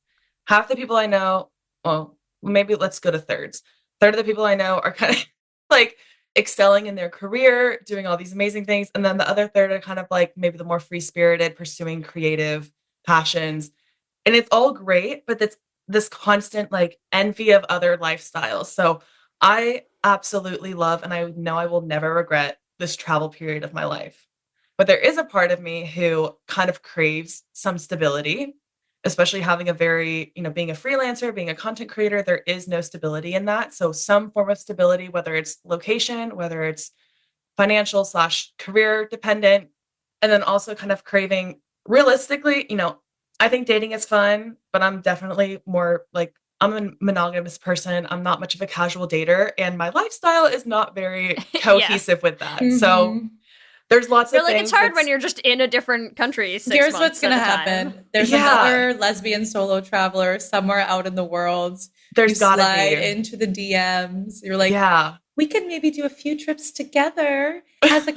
Half the people I know, well, maybe let's go to thirds. Third of the people I know are kind of like excelling in their career, doing all these amazing things. And then the other third are kind of like maybe the more free-spirited, pursuing creative passions. And it's all great, but it's this constant like envy of other lifestyles. So I absolutely love, and I know I will never regret this travel period of my life. But there is a part of me who kind of craves some stability, especially having a very, being a freelancer, being a content creator, there is no stability in that. So some form of stability, whether it's location, whether it's financial / career dependent, and then also kind of craving realistically, I think dating is fun, but I'm definitely more like, I'm a monogamous person. I'm not much of a casual dater, and my lifestyle is not very cohesive with that. Mm-hmm. So there's lots You're of like, things. it's hard when you're just in a different country 6 Here's months what's gonna at a time. happen. There's another lesbian solo traveler somewhere out in the world. There's you gotta slide be. into the DMs. You're like, yeah, we could maybe do a few trips together as a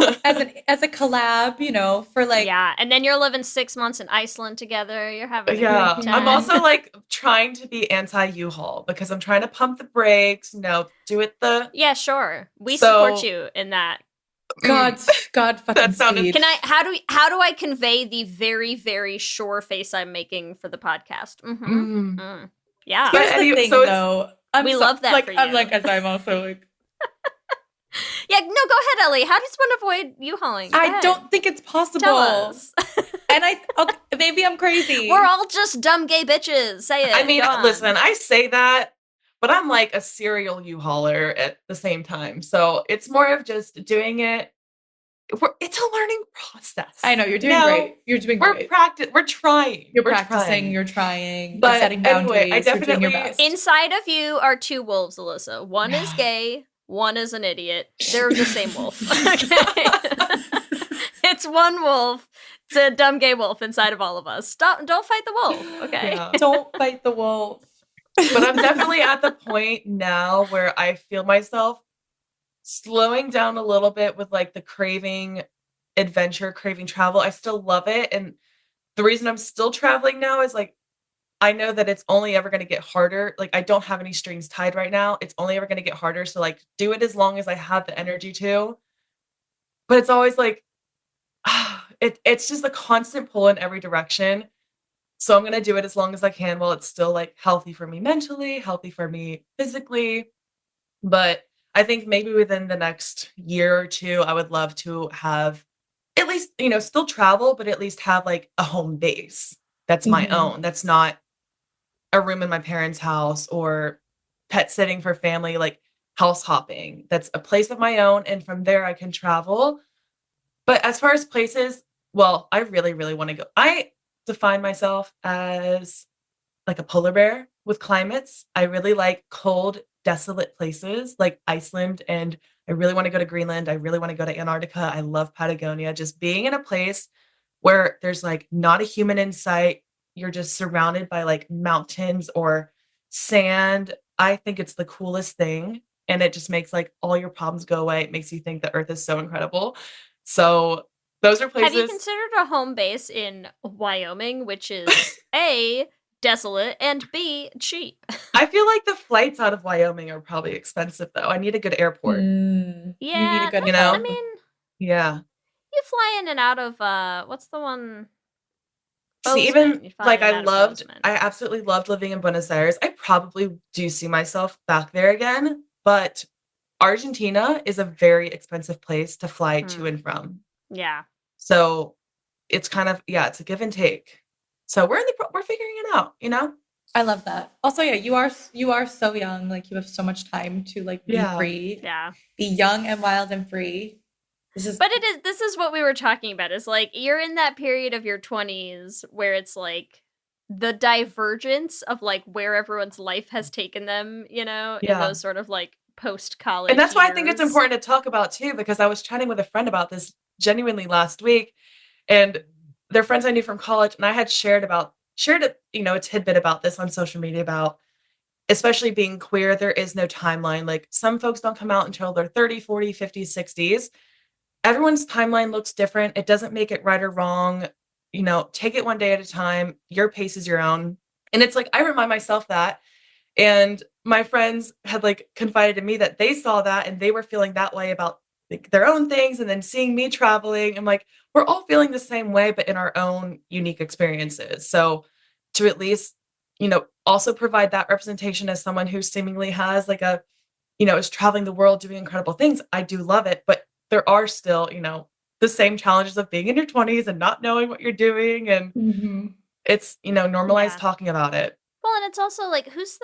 collab, for like. Yeah, and then you're living 6 months in Iceland together. You're having a yeah. great time. I'm also like trying to be anti U-Haul because I'm trying to pump the brakes. Do it the. Yeah, sure. We support you in that. God fucking That sounded- speed. Can I? How do I convey the very very sure face I'm making for the podcast? Yeah. Here's But the thing, so it's- though. We love that like, for I'm you. like, as I'm also like. Yeah, no, go ahead, Ellie. How does one avoid U-hauling? I don't think it's possible. Tell us. And okay, maybe I'm crazy. We're all just dumb gay bitches. Say it. I mean, Go on. listen, I say that, but I'm like a serial U-hauler at the same time. So it's more of just doing it. It's a learning process. I know, you're doing great. You're doing great. We're trying. You're We're practicing, trying. you're trying, But you're setting anyway, boundaries, you're doing your best. Inside of you are two wolves, Alyssa. One is gay, one is an idiot. They're the same wolf. Okay. It's one wolf. It's a dumb gay wolf inside of all of us. Don't fight the wolf, okay? Yeah. Don't fight the wolf. But I'm definitely at the point now where I feel myself slowing down a little bit with like the craving adventure, craving travel. I still love it. And the reason I'm still traveling now is like, I know that it's only ever going to get harder. Like, I don't have any strings tied right now. It's only ever going to get harder. So like, do it as long as I have the energy to. But it's always like, it's just a constant pull in every direction. So I'm going to do it as long as I can while it's still like healthy for me mentally, healthy for me physically. But I think maybe within the next year or two, I would love to have at least, still travel, but at least have like a home base that's my own. That's not a room in my parents' house or pet sitting for family, like house hopping. That's a place of my own. And from there, I can travel. But as far as places, well, I really, really want to go. I define myself as like a polar bear with climates. I really like cold, desolate places like Iceland, and I really want to go to Greenland. I really want to go to Antarctica. I love Patagonia. Just being in a place where there's like not a human in sight. You're just surrounded by like mountains or sand. I think it's the coolest thing. And it just makes like all your problems go away. It makes you think the earth is so incredible. So those are places. Have you considered a home base in Wyoming, which is A, desolate, and B, cheap? I feel like the flights out of Wyoming are probably expensive, though. I need a good airport. Yeah, you need a good I mean, Yeah. you fly in and out of, what's the one? See, Bozeman. even You fly like in and out of Bozeman. I absolutely loved living in Buenos Aires. I probably do see myself back there again, but Argentina is a very expensive place to fly to and from. Yeah. So it's kind of, it's a give and take. So we're figuring it out, I love that. Also, yeah, you are so young. Like, you have so much time to like be free. Yeah. Be young and wild and free. This is what we were talking about. Is like you're in that period of your 20s where it's like the divergence of like where everyone's life has taken them, in those sort of like post-college And that's why I think it's years. important to talk about too, because I was chatting with a friend about this genuinely last week, and they're friends I knew from college, and I had shared a tidbit about this on social media about, especially being queer, there is no timeline. Like, some folks don't come out until they're 30, 40, 50, 60s. Everyone's timeline looks different. It doesn't make it right or wrong. Take it one day at a time. Your pace is your own. And it's like, I remind myself that. And my friends had like confided in me that they saw that and they were feeling that way about like their own things. And then seeing me traveling, I'm like, we're all feeling the same way, but in our own unique experiences. So to at least, also provide that representation as someone who seemingly has like is traveling the world doing incredible things. I do love it, but there are still, the same challenges of being in your 20s and not knowing what you're doing. And it's, normalized talking about it. Well, and it's also like, who is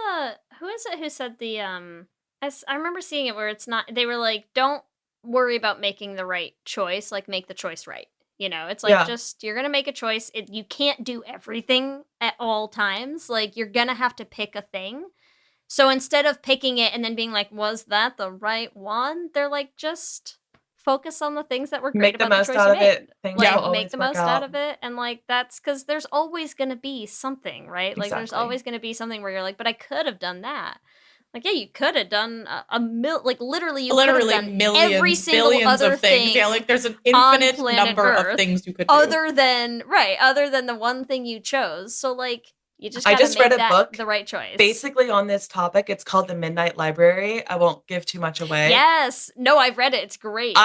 it who said the, I remember seeing it where it's not, they were like, don't worry about making the right choice, like make the choice right. It's like, just, you're going to make a choice. You can't do everything at all times. Like, you're going to have to pick a thing. So instead of picking it and then being like, was that the right one? They're like, just focus on the things that were great Make the about most the choice out you of made. it. Things will Like, always make the work most out of it. And like, that's because there's always going to be something, right? Like, there's always going to be something where you're like, but I could have done that. Like, yeah, you could have done literally could have done millions, every single billions other of things. thing. Yeah, like there's an infinite number Earth, of things you could do. other than the one thing you chose. So like, you just I just make read a that book the right choice. basically on this topic. It's called The Midnight Library. I won't give too much away. Yes. No, I've read it. It's great.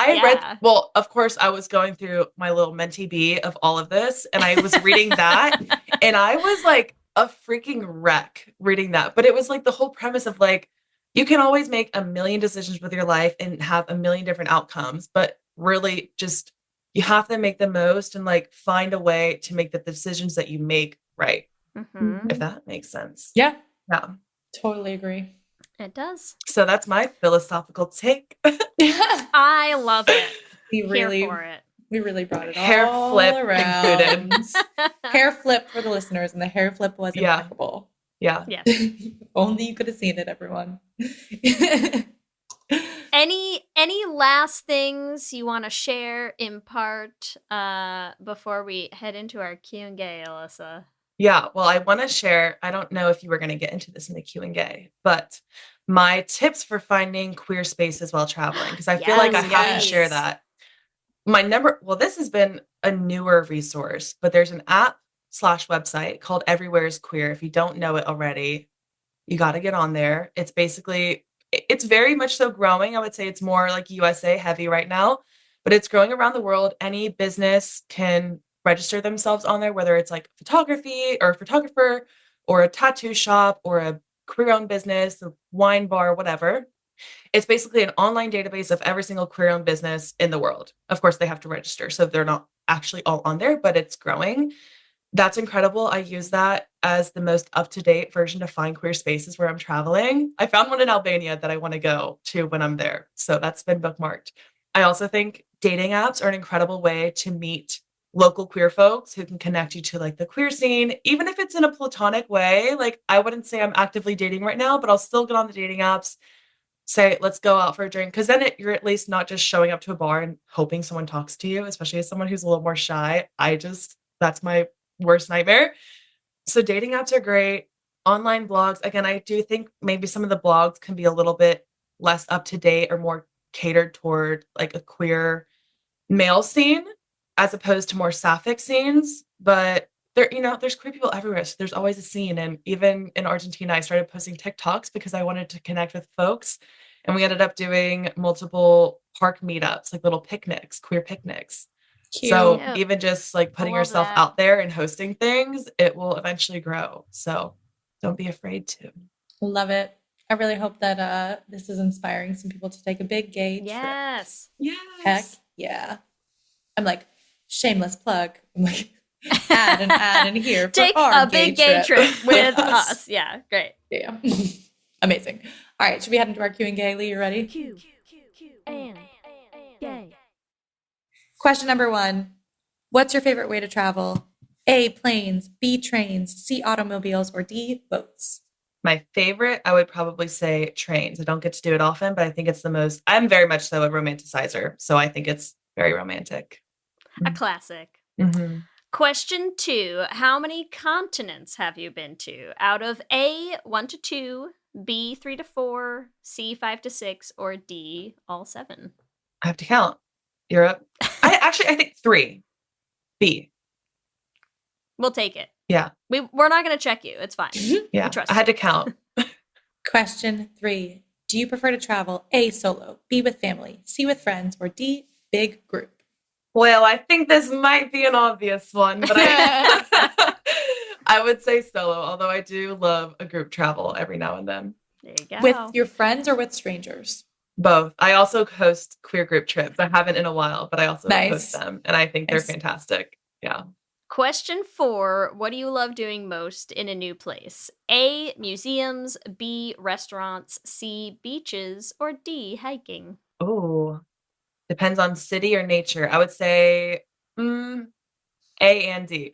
Well, of course, I was going through my little mentee bee of all of this, and I was reading that, and I was like a freaking wreck reading that. But it was like the whole premise of like, you can always make a million decisions with your life and have a million different outcomes, but really just you have to make the most and like find a way to make the decisions that you make right. If that makes sense. Yeah. Yeah. Totally agree. It does. So that's my philosophical take. I love it. We really, Here for it. we really brought it Hair all flip around. included. Hair flip for the listeners, and the hair flip was impeccable. Yeah. Yes. Only you could have seen it, everyone. Any last things you want to share, impart, before we head into our Q&A, Alyssa? Yeah, well, I want to share, I don't know if you were going to get into this in the Q&A, but my tips for finding queer spaces while traveling, because I feel like I have to share that. This has been a newer resource, but there's an app/website called Everywhere is Queer. If you don't know it already, you got to get on there. It's very much so growing. I would say it's more like USA heavy right now, but it's growing around the world. Any business can register themselves on there, whether it's like photography or a photographer or a tattoo shop or a queer-owned business, a wine bar, whatever. It's basically an online database of every single queer-owned business in the world. Of course, they have to register, so they're not actually all on there, but it's growing. That's incredible. I use that as the most up-to-date version to find queer spaces where I'm traveling. I found one in Albania that I want to go to when I'm there, so that's been bookmarked. I also think dating apps are an incredible way to meet local queer folks who can connect you to like the queer scene, even if it's in a platonic way. Like, I wouldn't say I'm actively dating right now, but I'll still get on the dating apps, say, let's go out for a drink. Because then you're at least not just showing up to a bar and hoping someone talks to you, especially as someone who's a little more shy. That's my worst nightmare. So dating apps are great. Online blogs, again, I do think maybe some of the blogs can be a little bit less up to date or more catered toward like a queer male scene as opposed to more sapphic scenes. But there's queer people everywhere. So there's always a scene. And even in Argentina, I started posting TikToks because I wanted to connect with folks. And we ended up doing multiple park meetups, like little picnics, queer picnics. Cute. So even just like putting love yourself that. out there and hosting things, it will eventually grow. So don't be afraid to. Love it. I really hope that this is inspiring some people to take a big gay trip. Yes. Heck yeah. I'm like, shameless plug. I'm like, add an ad in here for Take our a big gay trip with us. Yeah, great. Yeah. Amazing. All right, should we head into our Q&A? Lee, you ready? Q and gay. Question number 1. What's your favorite way to travel? A, planes, B, trains, C, automobiles, or D, boats? My favorite, I would probably say trains. I don't get to do it often, but I think it's I'm very much so a romanticizer. So I think it's very romantic. A classic. Mm-hmm. Question 2. How many continents have you been to? Out of A, 1 to 2, B, 3 to 4, C, 5 to 6, or D, all 7? I have to count. Europe. I think 3. B. We'll take it. Yeah. We're not going to check you. It's fine. Yeah. We trust I had you. to count. Question 3. Do you prefer to travel A, solo, B, with family, C, with friends, or D, big group? Well, I think this might be an obvious one, but I would say solo, although I do love a group travel every now and then. There you go. With your friends or with strangers? Both. I also host queer group trips. I haven't in a while, but I also Nice. host them, and I think they're Nice. fantastic. Yeah. Question 4. What do you love doing most in a new place? A, museums, B, restaurants, C, beaches, or D, hiking? Oh, depends on city or nature. I would say A and D.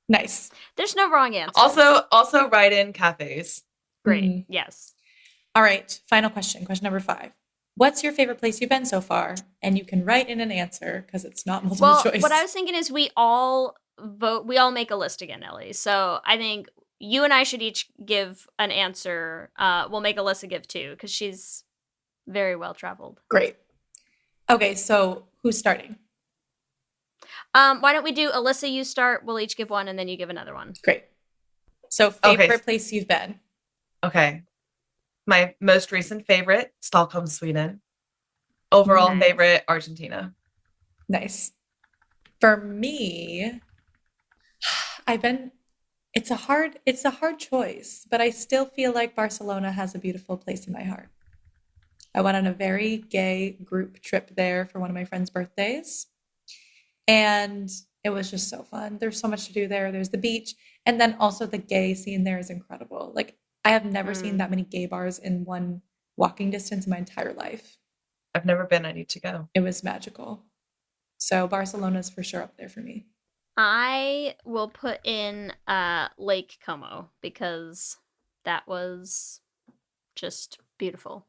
Nice. There's no wrong answer. Also write in cafes. Great. Yes. All right. Final question. Question number 5. What's your favorite place you've been so far? And you can write in an answer because it's not multiple Well, choice. what I was thinking is we all vote. We all make a list again, Ellie. So I think you and I should each give an answer. We'll make Alyssa give 2 because she's very well traveled. Great. Okay. So who's starting? Why don't we do Alyssa? You start. We'll each give one, and then you give another one. Great. So favorite place you've been? Okay. My most recent favorite, Stockholm, Sweden. Overall favorite, Argentina. Nice. For me, I've been It's a hard choice, but I still feel like Barcelona has a beautiful place in my heart. I went on a very gay group trip there for one of my friend's birthdays, and it was just so fun. There's so much to do there. There's the beach, and then also the gay scene there is incredible. Like, I have never seen that many gay bars in one walking distance in my entire life. I've never been. I need to go. It was magical. So Barcelona's for sure up there for me. I will put in Lake Como because that was just beautiful.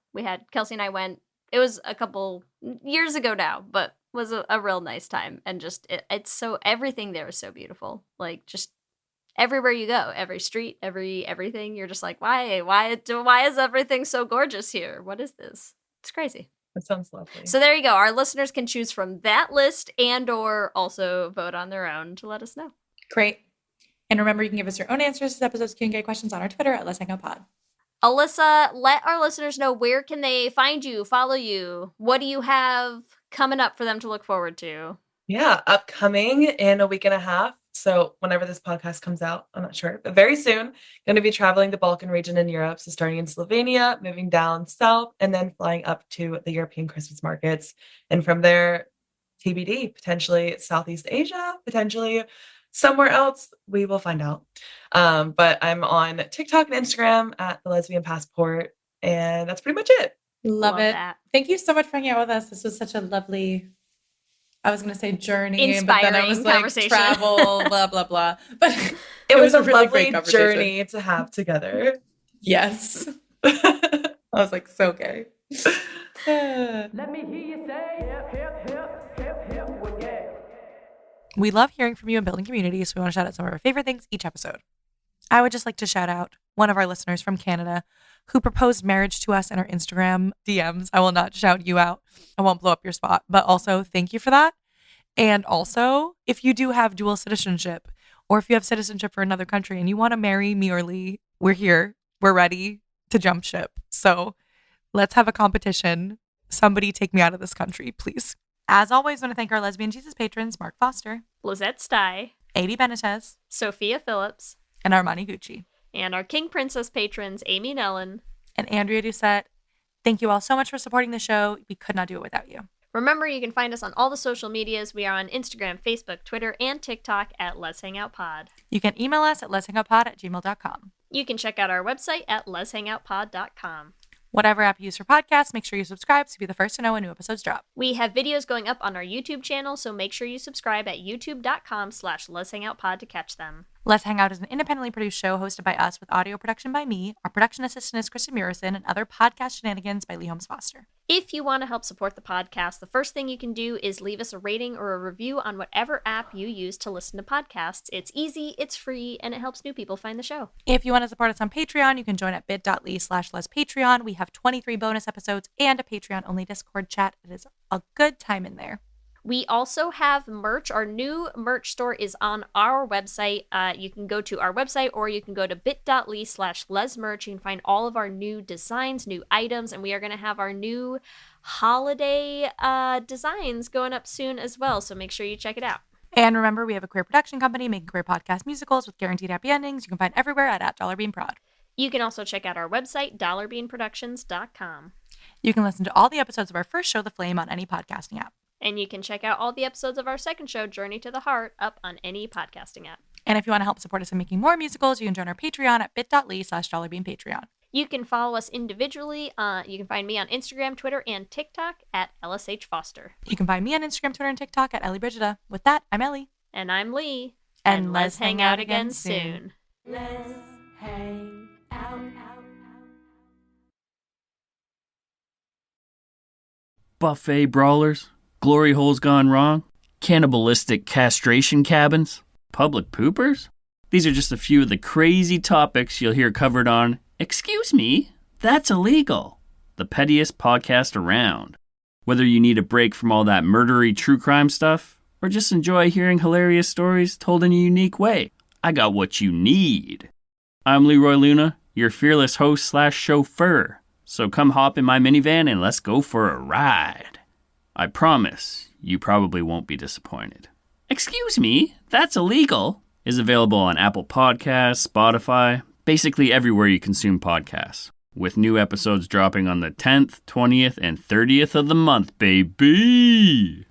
Kelsey and I went, it was a couple years ago now, but was a real nice time. And just, it's so, everything there is so beautiful. Like, just everywhere you go, every street, everything, you're just like, why is everything so gorgeous here? What is this? It's crazy. That sounds lovely. So there you go. Our listeners can choose from that list and or also vote on their own to let us know. Great. And remember, you can give us your own answers to episode's Q&A questions on our Twitter at Lez Hang Out Pod. Allyssa, let our listeners know, where can they find you, follow you? What do you have coming up for them to look forward to? Yeah, upcoming in a week and a half. So whenever this podcast comes out, I'm not sure, but very soon, going to be traveling the Balkan region in Europe. So starting in Slovenia, moving down south, and then flying up to the European Christmas markets. And from there, TBD, potentially Southeast Asia, potentially somewhere else. We will find out. But I'm on TikTok and Instagram at the Lesbian Passport. And that's pretty much it. Love it. That. Thank you so much for hanging out with us. This was such a lovely, I was going to say journey, inspiring, but then I was like travel, blah, blah, blah. But it was a really lovely journey to have together. Yes. I was like, so gay. Let me hear you say, hip, hip, hip, hip, hip, we're gay. We love hearing from you and building community, so we want to shout out some of our favorite things each episode. I would just like to shout out one of our listeners from Canada who proposed marriage to us in our Instagram DMs. I will not shout you out. I won't blow up your spot, but also thank you for that. And also, if you do have dual citizenship, or if you have citizenship for another country and you want to marry me or Lee, we're here. We're ready to jump ship. So let's have a competition. Somebody take me out of this country, please. As always, I want to thank our Lesbian Jesus patrons, Mark Foster, Lizette Stye, Adi Benitez, Sophia Phillips, and Armani Gucci. And our King Princess patrons, Amy Nellen and Andrea Doucette. Thank you all so much for supporting the show. We could not do it without you. Remember, you can find us on all the social medias. We are on Instagram, Facebook, Twitter, and TikTok at Lez Hang Out Pod. You can email us at lezhangoutpod@gmail.com. You can check out our website at lezhangoutpod.com. Whatever app you use for podcasts, make sure you subscribe to be the first to know when new episodes drop. We have videos going up on our YouTube channel, so make sure you subscribe at youtube.com/lezhangoutpod to catch them. Lez Hang Out is an independently produced show hosted by us with audio production by me. Our production assistant is Kristen Murison, and other podcast shenanigans by Lee Holmes Foster. If you want to help support the podcast, the first thing you can do is leave us a rating or a review on whatever app you use to listen to podcasts. It's easy, it's free, and it helps new people find the show. If you want to support us on Patreon, you can join at bit.ly/lezpatreon. We have 23 bonus episodes and a Patreon-only Discord chat. It is a good time in there. We also have merch. Our new merch store is on our website. You can go to our website, or you can go to bit.ly/lesmerch. You can find all of our new designs, new items, and we are going to have our new holiday designs going up soon as well. So make sure you check it out. And remember, we have a queer production company making queer podcast musicals with guaranteed happy endings. You can find everywhere at $dollarbeanprod. You can also check out our website, dollarbeanproductions.com. You can listen to all the episodes of our first show, The Flame, on any podcasting app. And you can check out all the episodes of our second show, Journey to the Heart, up on any podcasting app. And if you want to help support us in making more musicals, you can join our Patreon at bit.ly/dollarbeanpatreon. You can follow us individually. You can find me on Instagram, Twitter, and TikTok at LSH Foster. You can find me on Instagram, Twitter, and TikTok at Ellie Brigida. With that, I'm Ellie. And I'm Lee. And let's hang out again soon. Let's hang out. Buffet brawlers, glory holes gone wrong, cannibalistic castration cabins, public poopers? These are just a few of the crazy topics you'll hear covered on Excuse Me, That's Illegal, the pettiest podcast around. Whether you need a break from all that murdery true crime stuff, or just enjoy hearing hilarious stories told in a unique way, I got what you need. I'm Leroy Luna, your fearless host/chauffeur. So come hop in my minivan and let's go for a ride. I promise you probably won't be disappointed. Excuse me, that's illegal is available on Apple Podcasts, Spotify, basically everywhere you consume podcasts, with new episodes dropping on the 10th, 20th, and 30th of the month, baby!